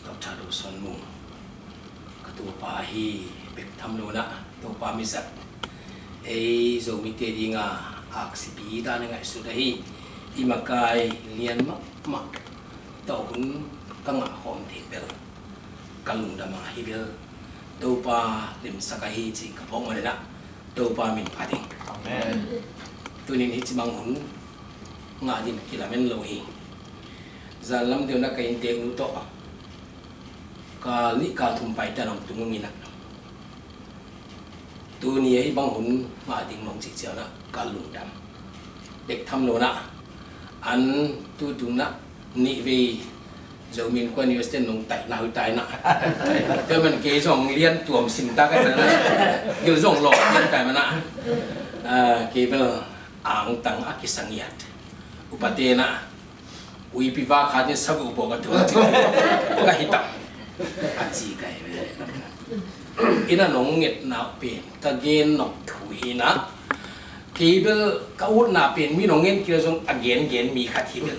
Dr. Suan Mung ketua pa hi bek tham lo na tu pa mi sat ei Zomi te dinga aksipi ta ngai su dai imakai lian ma tau hun kanga hom the bel kalung dama hi bel tu pa lim sakai chi kapong ma na tu pa min phating amen tunin hi chimang hun nga din kilamen lo hi zalam de na kai te nu to ka li ka thum pai ta nong tung ngi na tu ni ai bang hun ma ding mong chi chao na kalung dam dek tham lo na an tu tu na ni ve Zomi quan US ten nong tai na hu tai na te man ke jong lian tuam sim ta kai na gil jong lo lian kai mana ke bel ang tang akisangiat upate na ui piva kha ni sabu bo ka tu ka hitam achi kai ina nong nget na pen ka gen nok thui na kibel ka ut na pen mi nong ngen kira jong again mi kha thi bel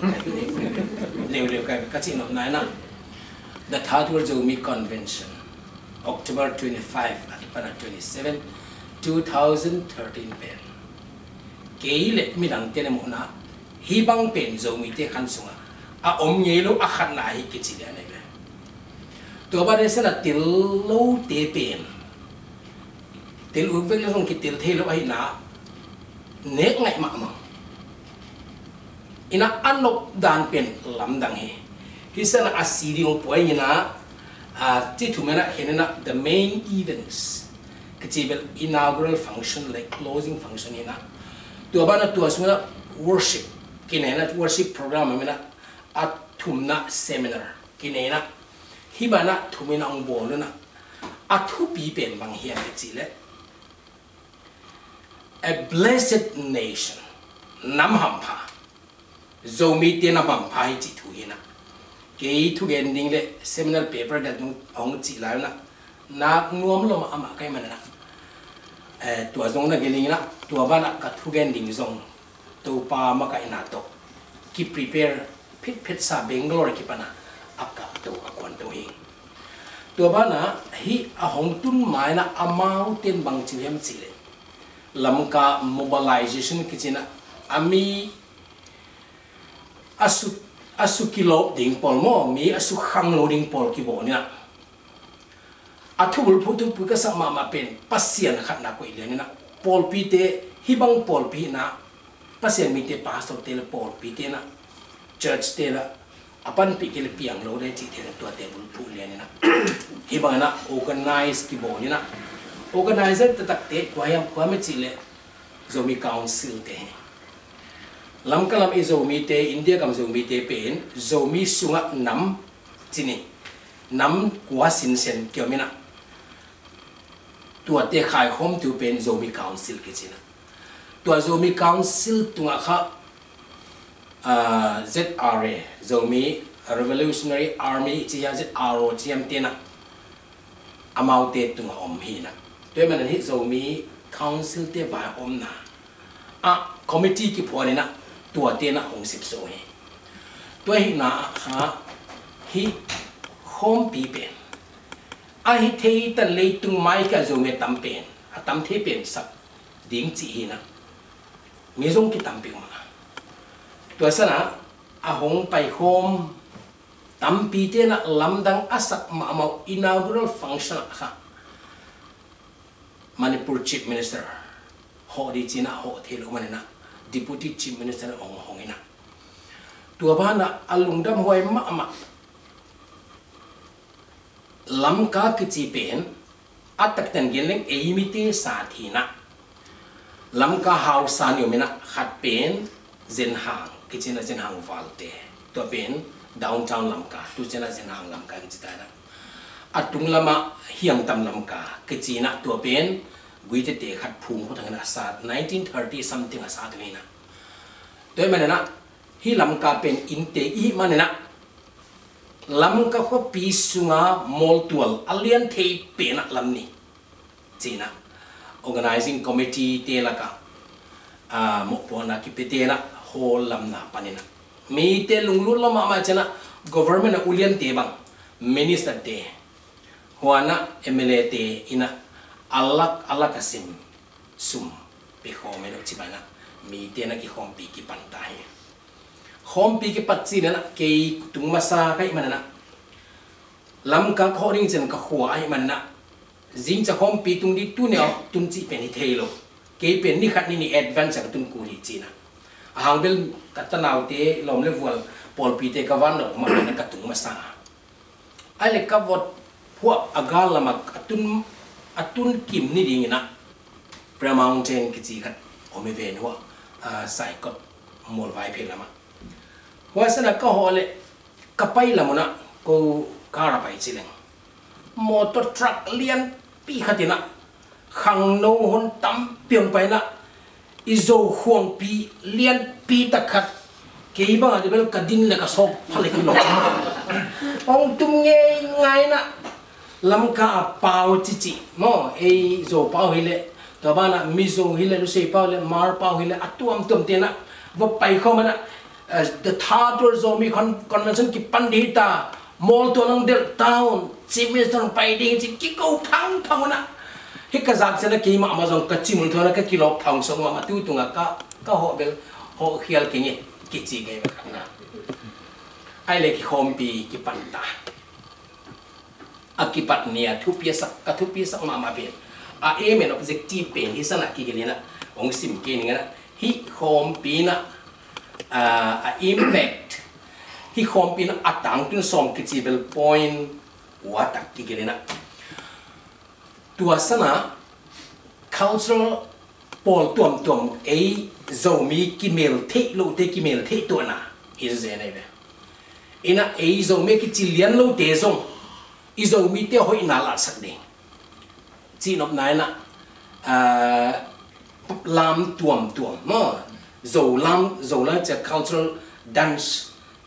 leu kai ka chi nom nai na the third world Zomi convention October 25 at pana 27 2013 pen keile mi dang te mo na hi bang pen Zomi te khan sunga a om nge lo a khan na hi ki chi le nei to ba de sala til lo te pen til u vel jong ki til the lo ai na ne ngai ma ma ina anok dan pen lam dang he hisana asiri ong poi ina ti thumena henena the main events kachibel inaugural function like closing function ina to bana to asuna worship kinena worship program amena athumna seminar kinena hibana thumina ong boluna athu pi pen bang hian chile a blessed nation nam hampa Zomi te na bam phai chi thu ina ke thu gen ding le seminar paper da dung ong chi la na na nuam lo ma ama kai mana na tua zong na geling na tua ba na ka thu gen ding zong to pa ma kai na to ki prepare พิษซาเบงกลอร์กิปนะอักกะตัวอักวันตัวเองตัวบ้านนะฮิอาหงตุนหมายนะอามาอุเต็นบางจิเฮมสิเลลำกา mobilization กิจนะอามีอาสุกิโลดิ่งปอลโมมีอาสุขังโลดิ่งปอลกิโบเนี่ยอาทุบพูดทุบก็สักมาเป็นปัสเซียนขัดนักวิเลียนนะปอลปีเตฮิบังปอลปีนะปัสเซียนมีเตปาสต์เตลปอลปีเตนะเชิร์ชเตละapan pikir piang lo deh cik dia tua tebul pulian ni nak, hibang nak organize kibo ni nak, organizer tetap teh kuayam cik le, Zomi Council teh, lam kalam Zomi teh India kam Zomi teh pen, Zomi sungat 6 sini, 6 kuasin sen kyo mina, tua teh khai home tu pen Zomi Council kecina, tua Zomi Council tu ngakak ZRA Zomi Revolutionary Army chia ZRO chiam tena amau te tung om hi na toy man hi Zomi Council te vai om na committee ki phone na tua te na hong sip so hi toy hi na ha hi home pi pen hi thei ta le tung mai ka Zomi tam pen tam the pen sak ding chi hi na mi zong ki tam pi maตัวสนะอาหงไปโฮมตั้มปีเตนะลำดังอาศักมาเอา inaugural function ค่ะ Manipur Chief Minister โฮดีจีน่ะโฮเทลมันนะ Deputy Chief Minister องหงนะตัวบ้านนะอลุงดำหวยมาลำกากิจีเป็นอัตตันเกลงเอมิเตสาธีนะลำกาฮาวซานอยู่มั้ยนะขัดเป็นเซนหางกิจนะเซนหางวาลเตตัวเป็นดาวน์ทาวน์ลำกาตัวเจนะเซนหางลำกากิจได้นะอัตุงลำมาเฮียงตำลำกากิจนะตัวเป็นวิเตขัดภูมิเขาทางนั้นศาสตร์1930 something ศาสตร์นี้นะโดยมันนะที่ลำกาเป็นอินเตอีมันนะลำกาเขาปีสุงามอลตัวอเลียนเทเป็นลำนี้จีนะ organizing committee เตละกาหมกปวนักกิจเตละโฮลำนาปันนะมีเตลุงลุลมามาชนะ government อุเลียนเตบัง minister เตหัวนะ MLA เตอินะอัลลักกสิมซุมไปโฮมไม่รู้จิบานะมีเตนะกิโฮมปีกิปันตายโฮมปีกิปัดจีนะเกยตุงมาซาใครมันนะลำกาโคดิ้งเจนกหัวไอ้มันนะจิงจะโฮมปีตุงดิตุเนี่ยตุนจีเป็นนิเทโลเกยเป็นนี่ขัดนี่ advance จากตุนกูดีจีนะหางเบลกัตนาวเตลมเลวลปอลปีเตกวันออกมาเป็นกตุงมาซาไอ้เล็กกับวดพวกอากาลมาตุนกิมนี่ดีนะประมาณเจนกิจีกันโอเมเวนหัวใส่กับมอลไวเพลมาหัวสนะก็หัวเลยกับไปละมันนะกูการไปจิเลงมอเตอร์ทรัคเลียนปีขัดนะขังโนหนตั้มเปลี่ยนไปนะอิโซห่วงปีเลียนปีตะขัดเกี่ยบ้างจะเป็นกระดินเลยกระสอบผลิตหลอกองตุงเงยไงนะลำกาเปล่าจิโม่ไอโซเปล่าฮิเลตัวบ้านนะมิโซฮิเลรู้สึกเปล่าเลยมาร์เปล่าฮิเลอัตัวมตุ่มเตนะว่าไปเข้ามานะ the Tatur Zomi convention กิปันดีตามอลตัวนังเดลตาวน์ซิมิสต์ไปดิ้งจิกิโก้พังนะฮิกซักเซนะกี่มามาจงกัดจิมุนเท่านั้นก็กิโลพังสองมาตู้ตุงก็หอบเบลหอบเขียลกินกิจิเกย์มาขันนะไอเล็กโฮมปีกิปันตาอากิปัตเนียทุบยสักกทุบยสักมาเป็นเอเมนออบเจกตีเป็นที่สนะกิเกลีนะองสิมเกนี่นะฮิโฮมปีนะอิมแพคฮิโฮมปีนะต่างตุนสมกิจิเบลพอยน์วัดตักกิเกลีนะตัวสนะ cultural ปอลตัวไอโซมีกิเมลเทโลเทกิเมลเทตัวน่ะอินเซนไอเบอินะไอโซมีกิจิเลียนโลเตซงอิโซมีเตหอยนาลาสักเดงจีนอบนายนะลามตัวเนาะโซลามจะ cultural dance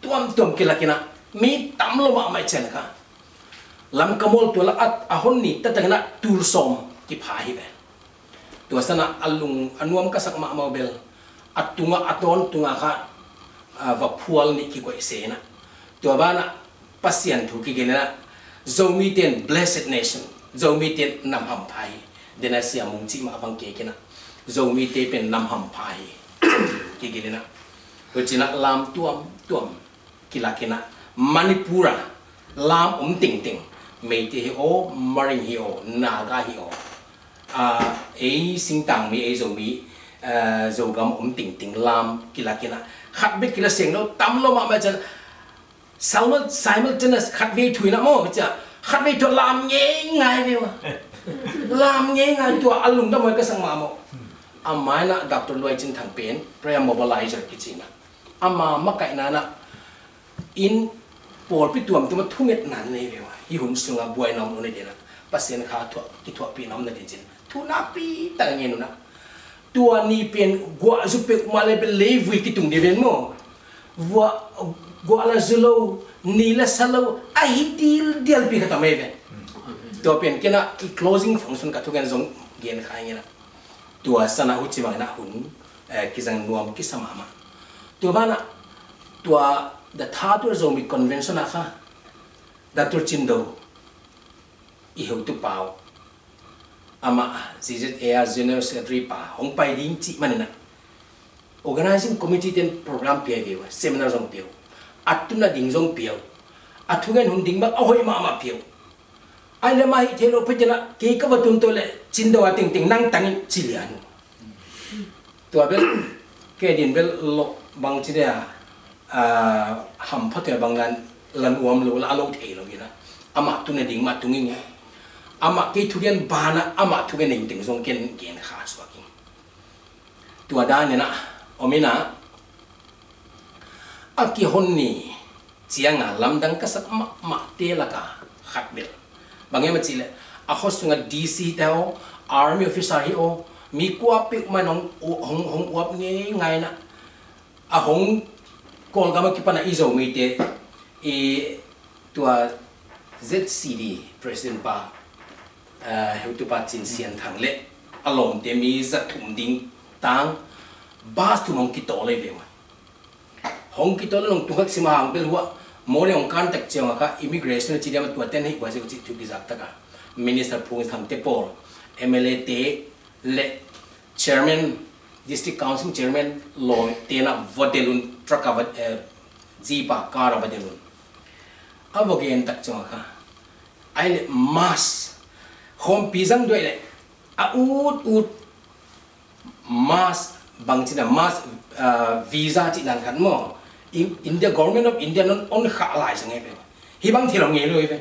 ตัวกินละกินะมีตั้มลงมาไม่ใช่นะคะลำกมลตัวละอัดหนนี่แต่ตั้งนั้นตูร์สมกิพาฮิเบตัวสนะอัลลุงอันวมก็สักมาเบลอัดตุงะอัดโอนตุงะค่ะ và phual ni ki koi se na tua ba na pasien thu ki gena Zomi ten blessed nation Zomi ten nam ham phai dena sia mung chi ma bang ke kena Zomi te pen nam ham phai ki gena ko china lam tuam kila kena Manipura lam ting ting mei te hi o maring hi o naga hi o ei sing tang mi ei Zomi zogam ting ting lam kila kena khat bit kila seng lo tam lo ma chan simultaneous khát về thủy nó mò chả khát về thua làm nhẹ ngay về mà làm nhẹ ngay thua ăn lùng đó mới cái sang mà mò mai na Dr. Loy trên thằng pen prayer mobilizer cái gì nè mà cái na in Paul pi tuam tu thu met nan này về mà hi hun sunga buai nam nó này nè pasien khá thua cái thua pi nam này trên thu na pi tang nghe nó tua ni pen gua zupe malai pe levi cái tung đi về mò gua la zelo nila salo ahidil dial pi kata meve to pen kena closing function ka thugan zong gen khai ngena tua sana hu chi na hun kizang nuam ki sama ma tua bana tua the third zomi convention akha Dr. Chindo I hu tu pau ama CZA general secretary pa hong pai ding chi manina organizing committee ten program pi ve seminar zong pi atuna ding zong piao athugen hun ding bak ahoi ma piao ai le mai thelo phejana ke ka watun to le chindo ating ting nang tang chilian to bel ke din bel lo bang chidea ham phathe bangan lan uam lo la lo thelo gina ama tuna ding ma tunging ama ke thugen bana ama thugen ning ting zong ken gen khas waking to da ne na omina aki honni chianga lamdang kasak ma te laka khatbel bangai ma chile a hosunga DC tao army officer hi o mi kwa pik manong hong wap nge ngai na a hong kol gama ki pana izo mi te e tua ZCD president pa heu tu pa chin sian thang le alom te mi za thum ding tang bas tu mong ki to le ve hong ki to long tu khak sima hang bel huwa more on kan tak chewa ka immigration chi dam tu ten hi wa se chi tu ki zak ta ka minister Pumza Thang Tombing MLA te le chairman district council chairman lo te na votelun traka va jipa kara votelun abogen tak chewa ka ai le mas home pizang doi le a ut mas bang china mas visa chi nan kan mo India government of India non kha lai sang e hi bang thilong nge loi ve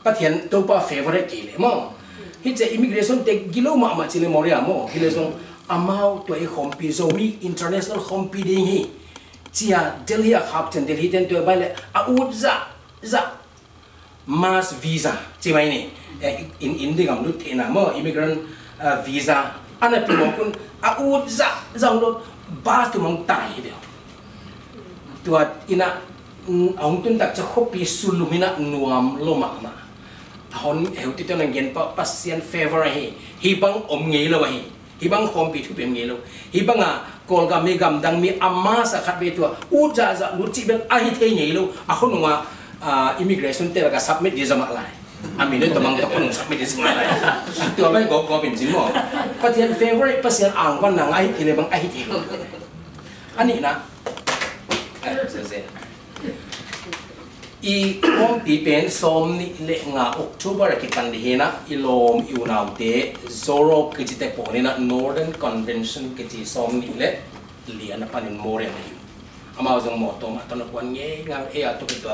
pathian to pa favorite ki le mo hi che immigration te gilo ma chile moria mo hi le song amau to e hompi Zomi international hompi ding hi chia Delhi a khap chen Delhi ten to ba le a ut za mass visa chi mai ni in India gam lut na mo immigrant visa ana pi mo kun a ut za zang lo ba tu mong tai de tua ina ông tuân tak cho copy sulumina nuam loma ma hon heu ti ton gen pa pasien favor hi bang nge lo hi bang khom pi thu pem nge lo hi banga kol ga me gam dang mi amma sa khat ve tua u ja lu chi ben a hi the nge lo a khon wa immigration te ga submit di jama lai ami ne tamang ta kon submit di jama lai tua ban go pin jin mo pasien favorite pasien ang wan nang ai ki le bang a hi the ani na I kong pipen som ni le nga October ki pandihina ilom iunaute zoro kijite ponina Northern Convention kiti som ni le liana panin more na yu ama zong moto ma tan kwan nge nga e ato kito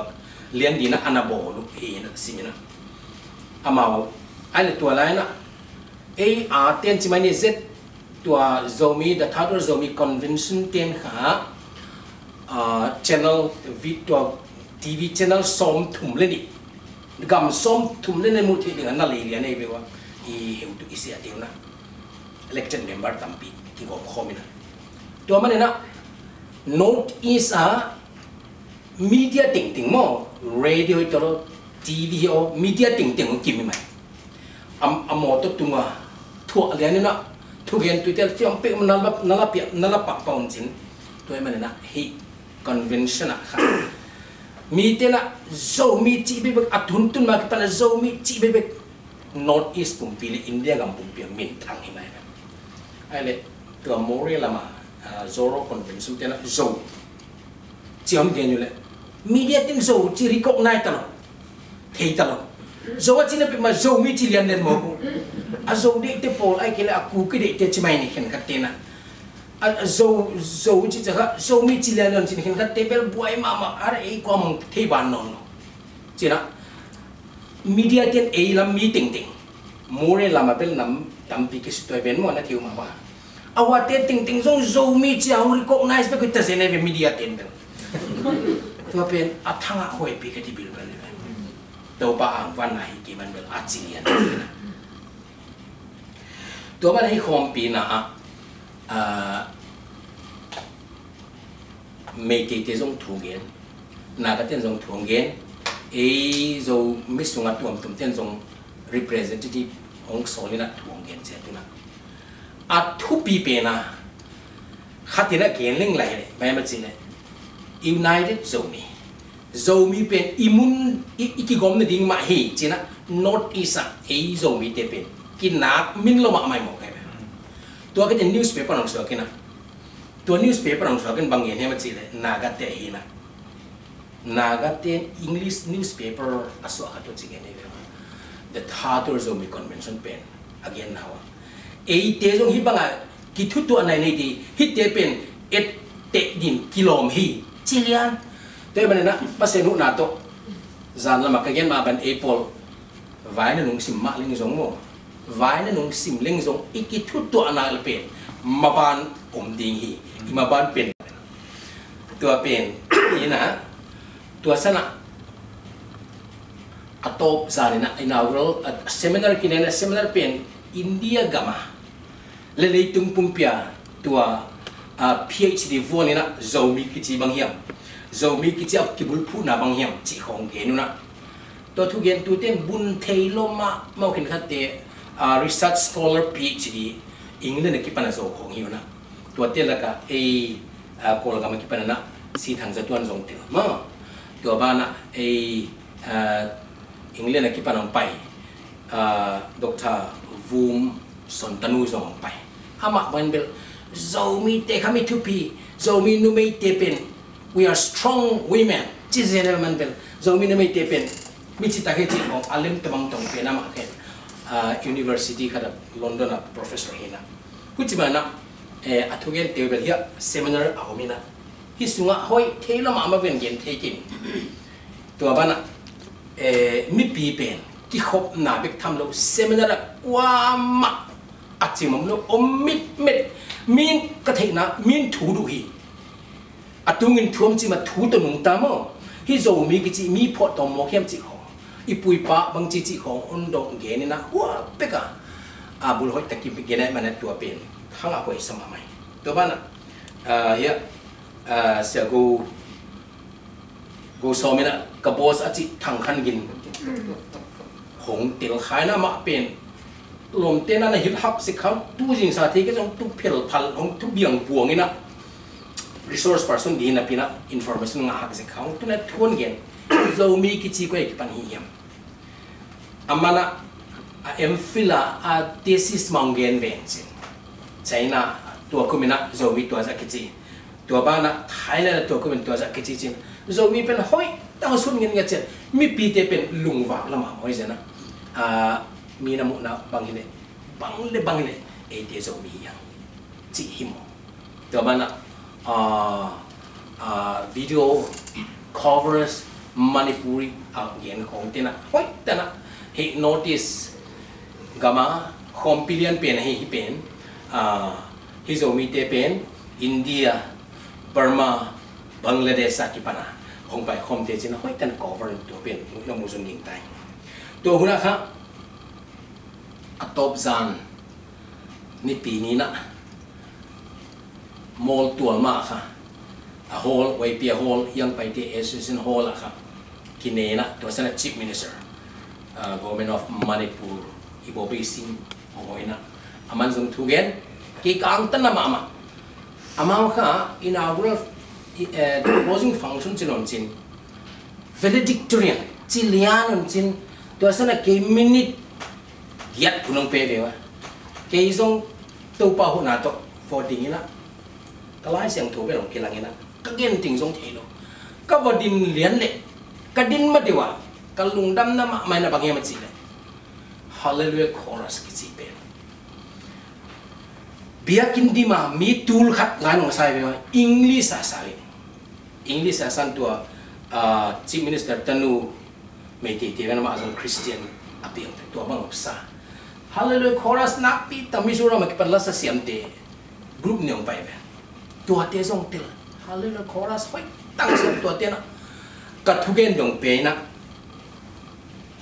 lian dina anabolu e na simina ama ale to laina e a ten chimani z to Zomi the third Zomi Convention ten kha channel video TV channel som thum le ni gam som thum le ne mu thi ding na le lian ei bewa I heu tu isia tiuna elected member tampi ki go khomina to mane na note is a media ting mo radio to TV o media ting ki mi mai mo to tunga thu lian na thu gen tu tel fiam pe na la pa paun chin to mane na hi convention ค่ะมีเตนะโซมีจีเบกอัตุนตุนมาคิดว่าโซมีจีเบก North East ปุ่มปีเลยอินเดียกับปุ่มปีมินทางหิมะนะไอ้เลยตัวโมเรลามาZoro convention เตนะโซจีอมเดียนอยู่เลยมีเดียตินโซจีริโกไนตลอดเทตลอดโซว่าจีน่ะเป็นมาโซมีจีเลียนเดนโมกุอาโซเด็กเตปอลไอ้กิเลอากูก็เด็กเตชิมายนี่เห็นขัดเตนะโซจีจะค่ะโซมีจีเลียนเดนจีเห็นขัดเตเปลบวยมาอะไรไอ้ความมึงเทบานนอนจีน่ะมีเดียตินเอลามีติงติงโมเรลามาเป็นน้ำดำปีกิสตัวเวนมัวนะทิวมาว่าเอาว่าเตติงติงโซมีจีเอาริโกไนส์ไปก็จะเซนเอเวมีเดียตินเป็นตัวเป็นอัฐงะหอยปีกที่บิลกันเลยตัวบ้าวันไหนกี่มันเป็นอาจีนตัวบ้านให้คอมปีนะไม่เกี่ยวกับทุ่งเงินนักเต้นทุ่งเงินไอ้เราไม่ส่งตัวตุ้มเต้นส่ง representative ของโซลินะทุ่งเงินเสียตัวนะทุบปีเป็นนะขัดที่นั่นเกี่ยงเล่งไหลเลยไม่มาจีนเลย United Zomi เป็นอิมุนอีกกลุ่มนึงดิ่งมาเฮจีน่ะ North East ไอ้ Zomi เตเป็นกินนักมินโลมาไม่หมดเลยตัวก็จะ newspaper ของเรากินนะตัว newspaper ของเรากินบางอย่างเนี่ยมันจีเลยนากัดเตะเฮนะนากัดเตะ English newspaper อาศัยขัดตัวจีกันนี่เลย The Tawh Zomi Convention เป็น again now ไอ้เตะตรงฮิบังอ่ะคิดทุกตัวในนี้ดีฮิตเตะเป็นเอ็ดเตะดินกิโลเมตรจิเลียนแต่บันนั้นภาษาหนุ่มนาโตจานละมักกันมาเป็น Apple ไว้ในนุ่งสิมมาลิงซงโมไว้ในนุ่งสิมลิงซงอีกทุกตัวอันนั้นเป็นมาบานผมดิงฮีมาบานเป็นตัวเป็นนี่นะตัวสนะอัตโตจานนี่นะ inaugural seminar กินเนี่ย seminar เป็นอินเดียกามาเลเลยตุงปุ่มเปียตัวPhD ฟัวนี่นะ Zomi กิจิบางอย่างZomi กิจเอากิบุลพูนาบางอย่างจีของเกนุนะตัวทุกอย่างตัวเต็มบุญเทโลมาเมื่อกี้ขัดเตะ research scholar PhD อิงเลยนะกิปันโซของเฮียนะตัวเต็มละก็ไอ้โคลกามากิปันนะสีทางจะตัวนั้นส่งเตะมาตัวบ้านนะไอ้อิงเลยนะกิปันไปดร.วูมสนตนูส่งไปอามาบันเบลZomi te kami tupi Zomi numei te pen we are strong women cizene man bel Zomi numei te pen mi cita ke cik ong alim temang tong pe nama ke university kada London professor hina kuci mana atugen te bel ya seminar ahomina hisunga hoi thela ma ben gen the kin to bana mi pi pen ki khop na bek tham lo seminar wa ma achimam lo omit met min ka thei na min thu du hi atungin thuam chi ma thu to nung ta mo hi Zomi ki chi mi pho to mo khem chi ho i pui pa bang chi chi ho on dong ge ni na wa peka bul hoi takim ge na man tua pen khang a hoi sama mai to bana ya sia go so mi na ka boss a chi thang khan gin hong tel khai na ma penลมเต้นนั่นฮิปฮอปสิเขาตู้จริงสาธิตก็ต้องตู้เพลพัลของตู้เบี่ยงพวงนี่นะ resource person ดีนะพี่นะ information งาหักสิเขาตู้นั้นทวนเงินเรามีกิจกรรมปัญหาอย่างอามานะMPhil thesis มังเงินเว้นสิใช่นะตัวคุณมีนะเรามีตัวจากกิจตัวบ้านนะไทยนะตัวคุณเป็นตัวจากกิจจริงเรามีเป็นห้อยต้องส่วนเงินกันเช่นมีปีเตเป็นลุงวากละมาห้อยเช่นนะมีน้ำมุนะบางทีเลยบางเลยเอเดโซมีอย่างจีหิมเดี๋ยวมันนะวิดีโอ covers มณิปุรีเย็นของเต้นนะเฮ้ยแต่นะเฮ้ notice กามาคอมพิเลียนเป็นเฮ้เป็นฮิโซมีเตเป็นอินเดียบาร์มาบังกลาเทศสักกี่ปนะคงไปคอมเตจินะเฮ้ยแต่ cover ตัวเป็นน้ำมุสุนยิงตายตัวหัวนะครับอัตบจานนี่ปีนี้นะมอลตัวมากค่ะฮอลไว้เปียฮอลยังไปที่เอสซินฮอลละค่ะกินเนนะตัวสนับ Chief Minister Government of Manipur อีโบเบซิงโอ้ยนะอามันส่งทุกเงินกี่กลางตั้งนะมาอามาค่ะ inaugural closing function chỉ nói chuyện valedictorian chỉ lian nói chuyện tôi sẽ là cái minute giật của nông pe về wa cái dòng tàu bảo hộ nào to for đình na cái lái xe thua về lòng cái lăng na cái gen tình dòng thế đó cái vật đình liền lệ cái đình mà đi wa cái lung đâm na mà mày na bằng mà chỉ lệ hallelujah chorus cái gì pe biakin di ma mi tool khat ngai ngong sai ve English sa sai English sa san tua chief minister tanu me ti ti na ma zong Christian apiang tua bang sa hallelujah chorus na pi tamisura ma ki parla sa siam te group nyong pai ve tua te zong tel hallelujah chorus hoi tang sa tua te na ka thugen dong pe na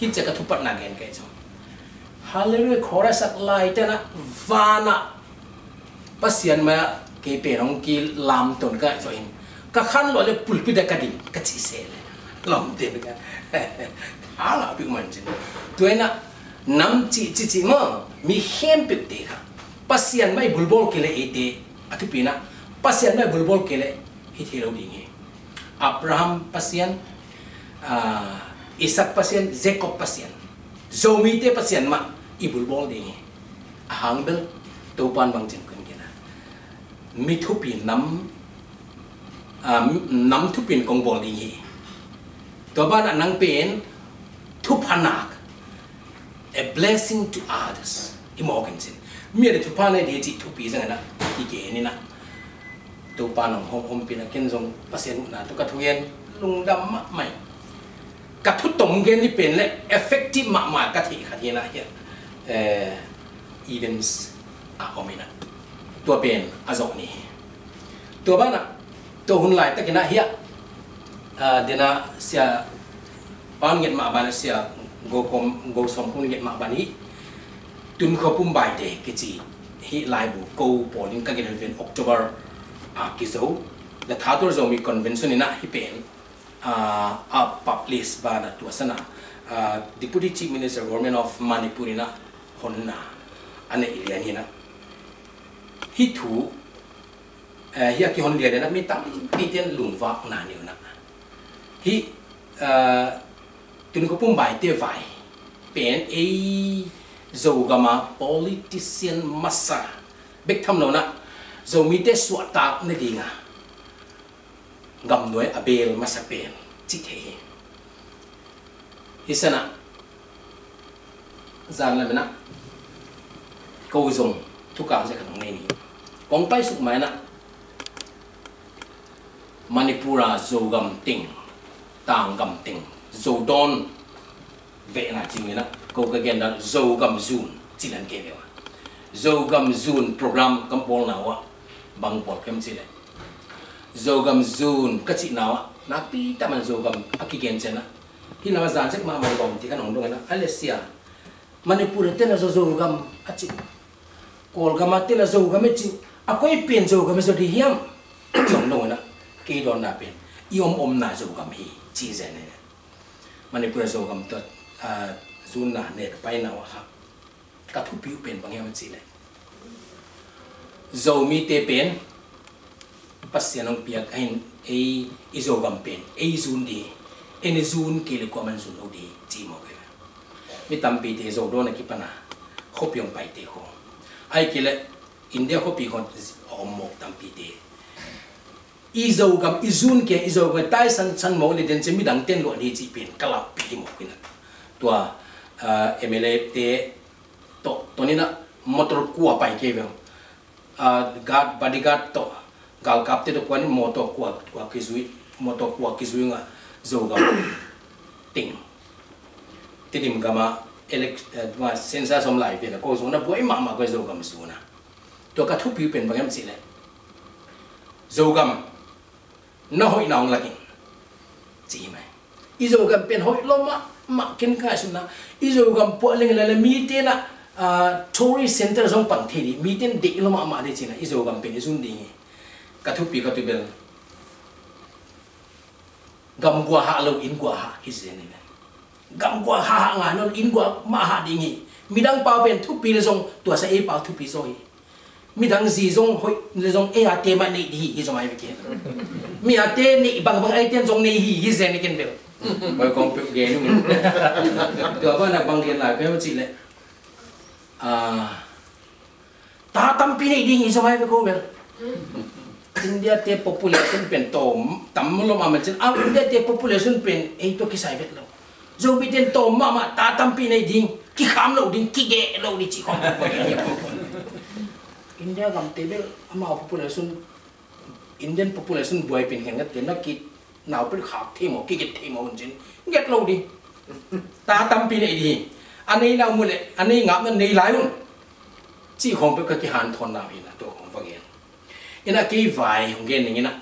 hit ja ka thupat na gen kai chong hallelujah chorus at lai te na vana pasian ma ke perong ki lam ton ka so in ka khan lo le pulpi da kadin ka chi se le lam te ka ala bi man chin tuena nam chi chi chi ma mi hem pe te ka pasian mai bulbol ke le ete atu pina pasian mai bulbol ke le hi thelo ding he Abraham pasian Isaac pasian Jacob pasian Zomi te pasian ma i bulbol ding he ahang bel to pan bang chin mi thupin nam thupin kong bol đi to ban nang pen thupanak a blessing to others imogen sin mi de thupana de chi thupi jang na ki ke ni na to pan hom pin ken jong pasien na to ka thuyen lung dam ma mai ka thu tom gen ni pen le effective ma ka thi kha thi na ya events a omina tua pen azok ni tua bana to hun lai takina hiya dena sia pan nget ma bana sia go som hun nget ma bani tun kho pum bai te ki chi hi lai bu ko polin ka gen ven October ki so the thator zomi convention ina hi pen a publish bana tua sana deputy chief minister government of Manipur ina honna ane ilian hina hi thu hi ki hon lia na mi tam pi ten lung wa na niu na hi tun ko pum bai te vai pen e zo gama politician masa bek tham no na zo mi te swa ta na dinga gam noi abel masa pen chi the hi sana zan la na ko zong thu ka se kan nei ni kong pai suk mai na Manipura zogam ting tang gam ting zodon ve na ching na ko ka gen da zogam zun chilan ke lewa zogam zun program kam pol na wa bang pol kem chile zogam zun ka chi na wa na pi ta man zogam akigen chena hi na zan sek ma ma gom ti kan ong dong na alesia Manipura te na zogam achi kol gama te na zogam chi akoi pen zogam so di hiam chong dong na ke don na pen iom na zogam hi chi zen ne Manipura zogam to zun na ne pai na wa ha ka thu piu pen bang yam chi le zomi te pen pasianong piak hin e izogam pen e zun di ene zun ke le ko man zun o di chi mo ke mi tam pi te zo do na ki pana khopyong pai te ho ai ke le india ko pi kon omok tam pi te izogam izun ke izogam tai san mo le den che mi dang ten lo ni chi pen kala pi mo kina tua MLA te to ni na motor kuwa pai ke ve guard bodyguard to gal kap te to kwani motor kuwa kizui nga zogam ting tidim gama ma sensa som lai ve na ko zo na boi ma ko zogam su na to ka thu pi pen bangam chi le zogam na hoi naung lagi chi mai izogam pen hoi lo ma ken ka su na izogam po leng la mi te na tourist center zong pang theri mi ten de lo ma de chi na izogam pen izun ding ka thu pi ka tu bel gam gua ha lo in gua ha hi zen ne gam gua ha nga non in gua ma ha ding hi midang pa pen thu pi le zong tua sa e pa thu pi so hi mi dang zi zong hoi zong e ate ma nei di hi zong ai ke mi ate ni bang bang ai ten zong nei hi zen ni ken bel moi kong pe ge nu to ba na bang gen la pe ma chi le ta tam pi nei di hi zong ai ko bel India te population pen tom tam lo ma chen India te population pen e to ki sai vet lo zo bi ten tom ma ta tam pi nei ding ki kham lo ding ki ge lo ni chi kong ko India gam tebel ama population Indian population boy pin hengat tena ki naw pe khak themo ki get themo jin get lo di ta tam pi nei di anei na mu le anei ngap na nei lai un chi khong pe ka ki han thon na hi na to khong fa gen ina ki vai hong gen ni na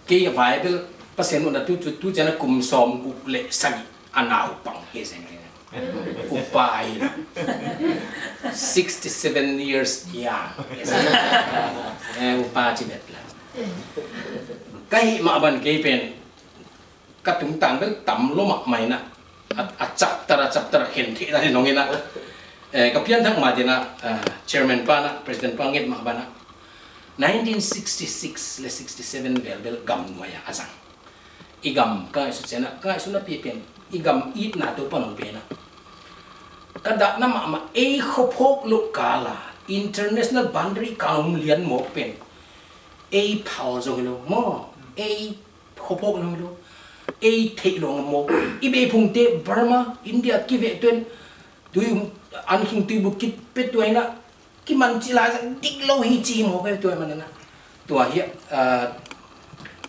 ki vai bel pasen un na tu jana kum som ku le sagi anau pang he sen Upai 67 years young upa chi bet la kai ma ban ke pen ka tung tang bel tam lo mak mai na a chap tara hen thi na nong ina ka pian thang ma dina chairman pa na president pa ngit ma bana 1966 le 67 bel gam maya asang igam ka su chena ka su na pi pen igam it na to panong pe na kada na ma e khopok lo kala international boundary kaum lian mo pen e phao zo lo mo e khopok lo e the lo mo i be phung te Burma India ki ve tuen tu an khing tu bukit pe tu na ki man chi la dik lo hi chi mo pe tu man na tu hi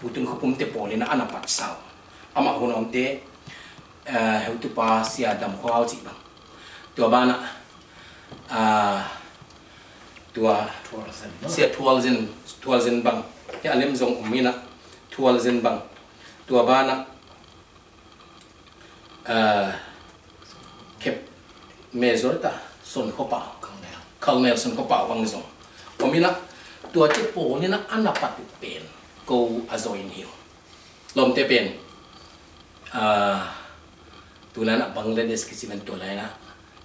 putun khopum te poli na ana pat sao ama honom te heu tu pa sia dam khwao chi bang tua bana tua sia 12 bang ya alem zong umina 12 bang tua bana kep mezorta son khopa kalnel son khopa bang zong umina tua che po ni na anapat pen ko azoin hiu lom te pen tulana Bangladesh kisiman tulana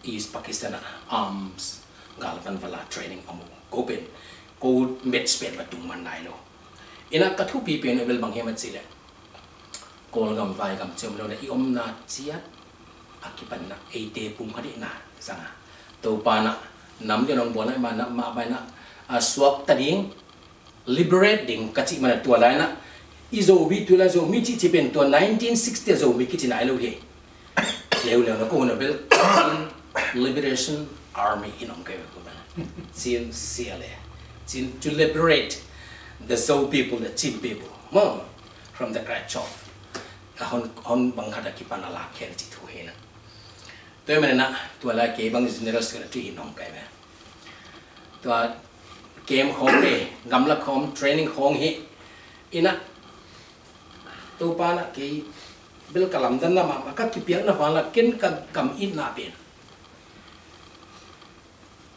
East Pakistan arms galvan vala training amu ko pen ko met spet batung man nai lo ina ka thu pi pen bel bang hemat sile kol gam vai gam chem lo na I om na chia akipan na ate pum khadi na sanga to pa na nam de nong bona ma na ma ba na aswak tading liberating kachi mana tua lai na izo bi tu la zo mi chi chi pen to 1960 zo mi ki chi nai lo he leo na ko na bel Liberation Army in Onkai Sin Siale Sin to liberate the Zow people, the Chin people, from the Kratch off. Hon Bangkada Kipanala Kerti to Hena. Termina to a like a bang general secretary in Onkai. To a game home day, Gamla home training home he in a Topana Ki Bill Kalamdana Maka Kipiana Vala Ken come in Napin.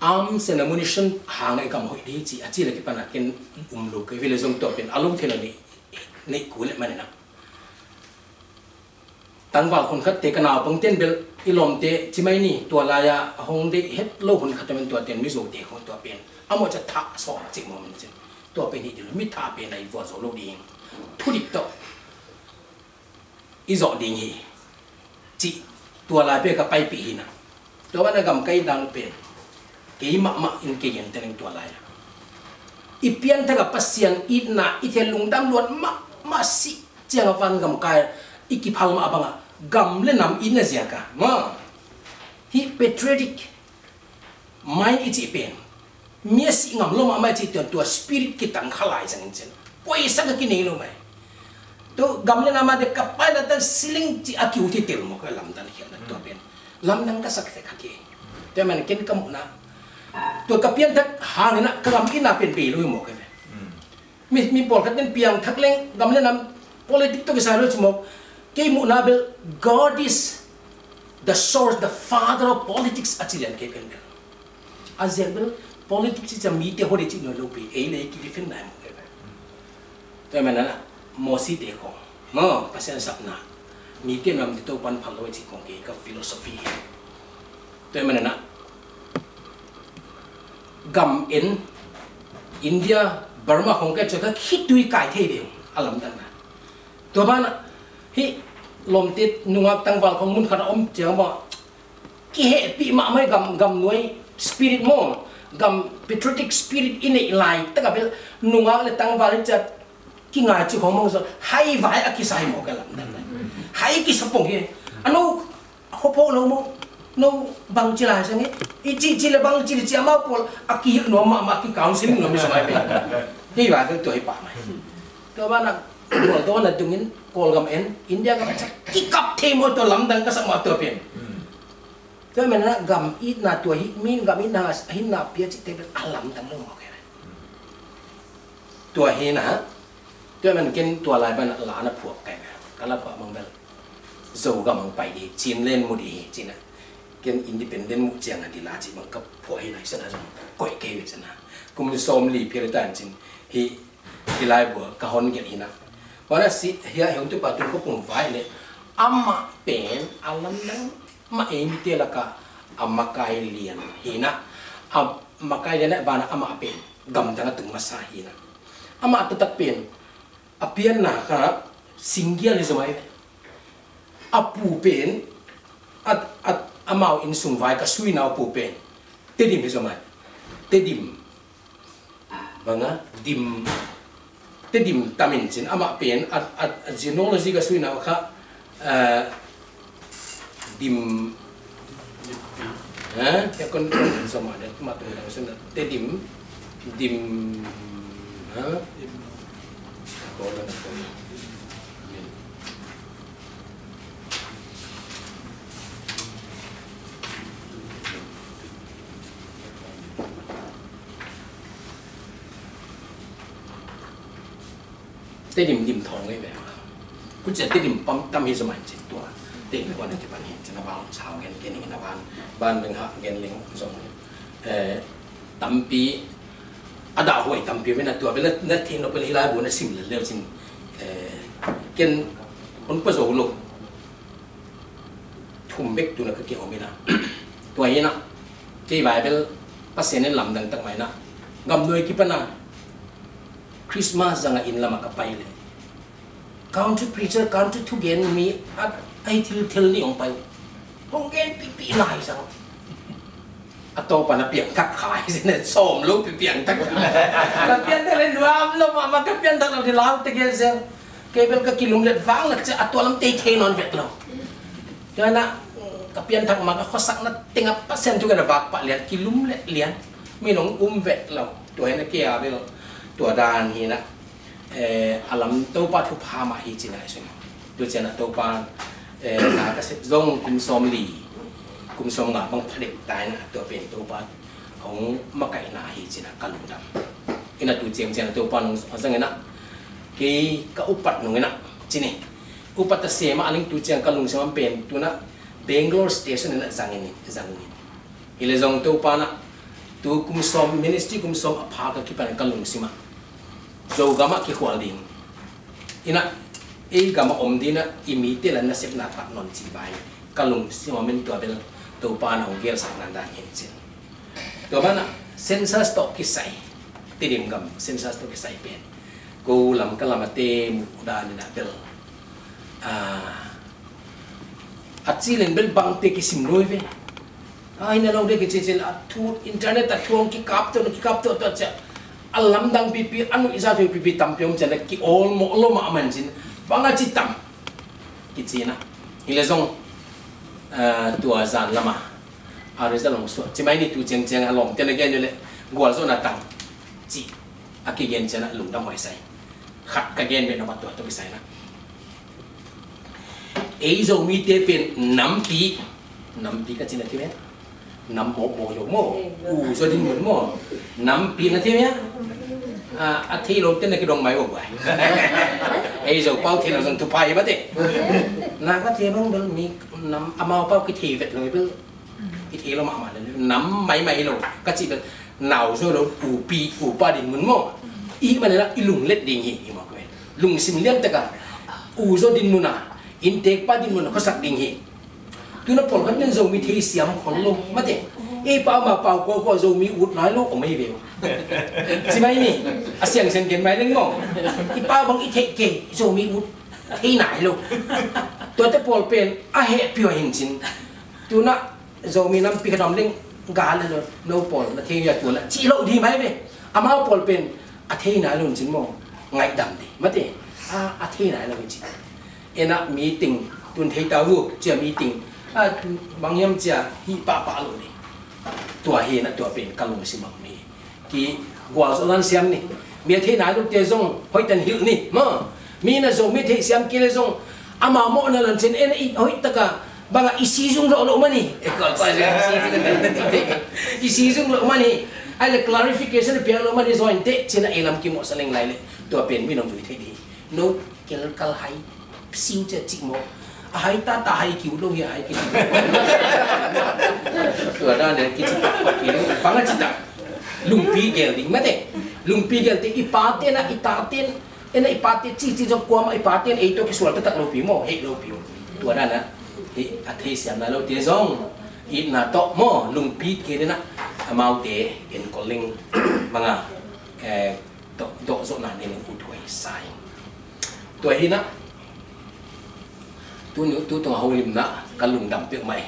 Arms and ammunition hang ay kam hoi di chi achi la ki panakin umlo ke vile zong to pen alung thela ni kule manina tangwal khon khat te kana pang ten bel ilom te chimai ni to la ya hong de het lo hun khatamen to ten mi zo te khon to pen amo cha tha so chi mo min chen to pen ni mi tha pen ai vo zo lo ding thu dik to i zo ding hi chi to la pe ka pai pi hi na to ba na gam kai dang pen kei ma in ke yen teneng tua lai ipian thaga pasian itna ithe lungdam luat ma si chiang van gam kai ikiphal ma abanga gam le nam ina ziaka ma hi patriotic mind ichi pen miesi ngam lo ma chi tua spirit ki tang khalai jang chen poi sang ki nei lo mai to gam le nama de kapai da siling chi aki uthi tel mo ka lam dan hi na to pen lam nang ka sak the khaki te man ken kam naตัวกับเพียงทักหางนะกำลังกินน่าเป็นปีลุยหมกเลยมีปอลกันเป็นเพียงทักเล้งกำลังนำ politik to kisah lu semua kei mu nabil God is the source, the father of politics acilian kei kan bel azian bel politik si jam mite hore ci no lopi ei nei ki difen na mo kei to mana mo si te ko mo pasien sapna mite nam di to pan phalo ci ko kei ka philosophy to mana na gam in India Burma Hong Kong cho ka khit tui kai the de alam dan na to ban hi lom tit nunga tangwal khong mun khana om chang ma ki he pi ma mai gam nuai spirit mo gam patriotic spirit in a lai ta ka bel nunga le tangwal cha ki nga chi khong mong so hai vai a ki sai mo ka lam dan na hai ki sapong he ano hopo lo mo no bang chi lai sang e chi le bang chi ma pol a ki no ma ki council no mi sai be hi va ka to hi pa mai to ba na to na tungin kol gam en India ka cha ki kap the mo to lam dang ka sa ma to pen to men na gam it na to hi min gam in na hin na pia chi te alam dang lo mo ka to hi na to men ken to lai ban la na phuak ka ka la pa mang bel zo ga mang pai di chin len mu di chin na ken independent mu chiang di la chi mang kap pho hi nai sa na koi ke wi sa na kum som li phi tan chin hi lai bo ka hon gen ina wana si hia hiong tu pa tu ko pum vai le amma pen alam nang ma em te la ka amma kai lian hina amma kai lian ba na amma pen gam dang tung ma sa hina amma tu tak pen apian na ka singia le zamai apu pen at amau in sung vai ka sui na apu pen te dim le zamai te dim banga dim te dim tamin chin ama pen at genealogy ka sui na kha dim ya kon sama de ma tu na sen te dim ko la na ko te dim thong ấy vậy cũng chỉ te dim tâm hi zaman chỉ tua te dim quan này ban hi chỉ là bao chào gen là ban đừng hạ gen linh giống tâm pi ada huai tâm pi mình tua bây giờ thiên nó bên hi lai buồn nó sim lên xin gen con bắt đầu luôn thùng bếp tu nó cái kiểu mình tua hi na cái vài bên bác sĩ nên làm đằng tắc mày na ngầm nuôi kia na Christmas jangan in lama kapai le. Country preacher country tu gen mi at ai til ni ong pai. Ong gen pipi lai sang. Atau pana piang tak khai sini som lu piang tak. La piang tak le duam lu ma ka piang tak di laut te gen sen. Kebel ka kilum let vang la cha atau lam te non vet lo. Jana ka piang tak ma ka khosak na tengah pasen juga na vak pa lian kilum let lian. Minong vet lo. Tu na kia be lo. Tua dan hi na alam to pa thu pha ma hi china so tu chana to pa na ka se zong kum som nga bang phadek tai na to pen to pa hong ma kai na hi china kalung dam ina tu cheng chana to pa nong sang na ki ka upat nong na chini upat ta se ma aling tu cheng kalung sam pen tu na Bangalore station na zangin ile zong to pa na tu kum som ministry kum som apha ka ki pa kalung sima zo gama ki khwaling ina gama omdina imite lan na sep na tak non chi bai kalung si moment to bel to pa na ongel sak nan da hin chin to bana census to ki sai tidim gam census to ki sai pen ko lam kalamate mu da ni na bel achilen bel bang te ki sim roi ve ai na lo de ki chil thu internet ta thuang ki kap to cha alam dang pipi anu isa tu pipi tampiom chana ki all mo lo ma man chin banga chi tam ki china ile zong tua zan lama arisa long so chi mai ni tu cheng along tena gen le gol zo na tang chi aki gen chana lung dam hoi sai khat ka gen be na to ki sai na ei zo mi te pen nam pi ka china ti men nam mo yo mo so din mo nam pi na te ya thi lo tên là cái đồng máy của vậy, ấy rồi bao thì là dùng thục phai vậy đấy, na có thể bằng được mi nắm amao bao cái thì vậy rồi chứ, cái thì lo mà nắm máy rồi, cái chị được nào rồi đó ủ ba đình muốn mò, ý mà là lùng lết đình hỉ mà quên, lùng sim lết tất cả, rồi đình muốn à, intake ba đình muốn có sạc đình hỉ, tu nó phổ biến nên dùng mi thì xiêm khốn luôn, mất đấy, เป่ามาเป่าก็โซมีอุดน้อยลูกก็ไม่เวลใช่ไหมนี่เสียงเขียนไหมนึกมองเป่าบางเทเกโซมีอุดที่ไหนลูกตัวจะปวดเป็นเหตุเพียวหินจินตัวน่ะโซมีน้ำปีกระดมเล่งกาเลยโนปอลละเทียตัวละจีโลดีไหมเว้ยมาปอลเป็นที่ไหนลูกจินมองไงดำดิมาเตะที่ไหนลูกจินน่ะมีติ่งตุนเทตาวูจะมีติ่งบางยามจะฮิปะลูกนี่ตัวเฮน่ะตัวเป็นกะลงสิมังมีกี่กว่าส่วนเสียมนี่มีที่ไหนลูกเจซงหอยตันหิวนี่มั้งมีน่ะส่งมีที่เสียมกี่เลยส่งมาโมนั่นลันเซนหอยตะกะบางisi zung lo mani kalau isi zung lo mani ada clarification pihak lo mani so ente cina elam ki mo saling lain tu apa yang minum duit ini no kal hai siu je cik mo hai ta hai ki ulo ya hai ki tu ada ki cik ki bangat cita lumpi gel ding mate lumpi gel te ipaten na itaten ipaten cik jok kuam ipaten itu ki sual tak lopi mo he lopi tu ada na athei siam na lo te zong it na to mo lung pi ke na amau te in calling manga to zo na ne ku thoi sai to hi na tu to homlim na kalung dam pe mai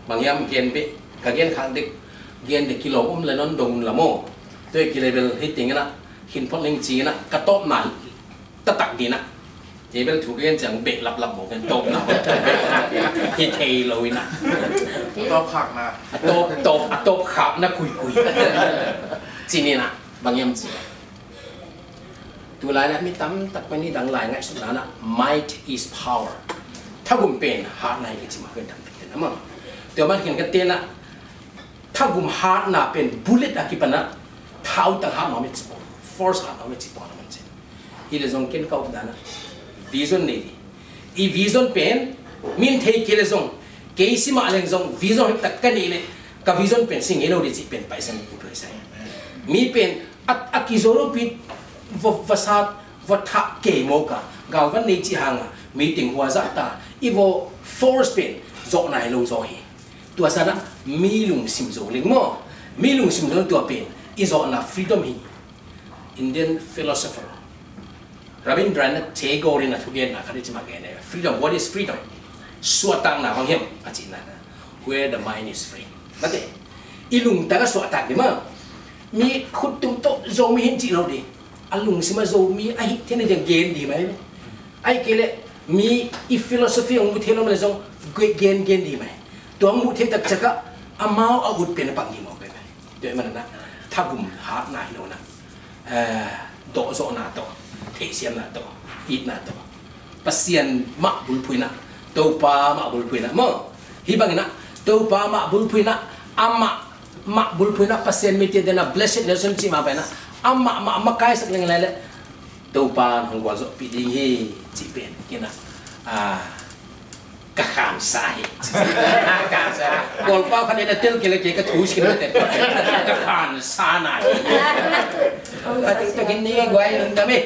bang yam gen be ka gen khang dik gen de kilo la non dong la mo to ki level hitting na hin phot ling chi na ka top na ta tak di naเจเบลถูกเรียนจังเบะหลับๆหมดกันตบหนาที่เทเลยนะตบขักนะตบขับนะคุยจีนี่นะบางยามจีตัวลายนะมีตั้มตักไปนี่ดังลายง่ายสุดแล้วนะ might is power ถ้ากุมเป็นฮาร์ดในก็จะมาเกินทำเป็นนะมั้งเดี๋ยวมันเห็นกันเตี้ยนะถ้ากุมฮาร์ดน่ะเป็น bullet อะกี่ปะนะเท้าต่างหากมันไม่จีบ force หากมันไม่จีบนะมันเจนที่เราส่งเกินเข้าได้นะvision ni i vision pen min thei kele zong keisi ma leng zong vision tak kan ni le ka vision pen sing elo di pen paisan ku thoi sai mi pen akizoro pi vasat vatha ke mo ka gaw van nei chi hanga meeting huwa za ta ivo force pen zo nai lo zo hi tua sana mi lung sim zo leng mo mi lung sim zo tua pen i zo na freedom hi Indian philosopher Rabindranath Tagore na thugen na khari chima ge ne freedom what is freedom suatang na bang hem achina where the mind is free mate ilung ta ka suata de ma mi khut tum to zomi hin chi lo di alung sima zomi ai thene jang gen di mai ai kele mi I philosophy ong muthelo ma jong gen di mai to mu the tak chaka amao agut pen pang ni mo pe de man na thagum ha na lo na do zo na to thế xem là to ít là to pasien mak bul puina topa mak bul puina mo hi bang na topa mak bul puina amma mak bul puina pasien miti dena blessed lesson chi ma pa na amma kai sak leng le topa hong gwa zo pi ding hi chi pen kina ka khan sai ka sa gol pa khan ena tel kele ke ka thu skin te ka khan sa na to kin ni gwai lung da me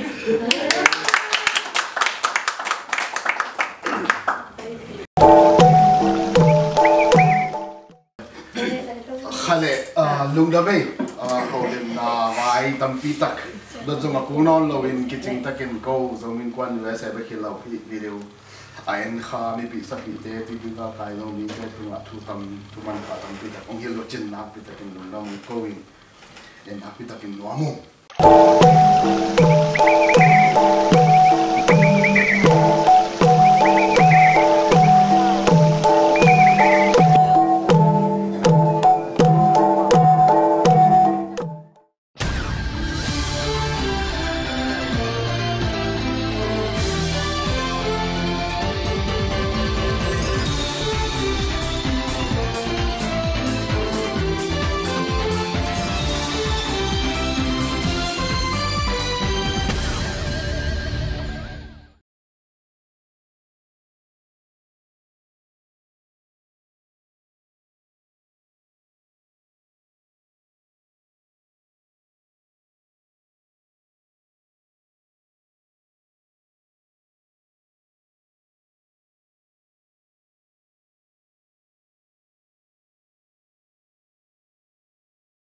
khale lung da me holim na vai tampi tak do zuma kunon lo in kitching takin ko zomin kwan us ba khilau video ain kha mi pi sa pi te ti bi ka kai lo mi te tu thu tam tu man ka tam pi ta ong hil lo chin na pi ta kin lo nam ko in en a pi ta kin lo mo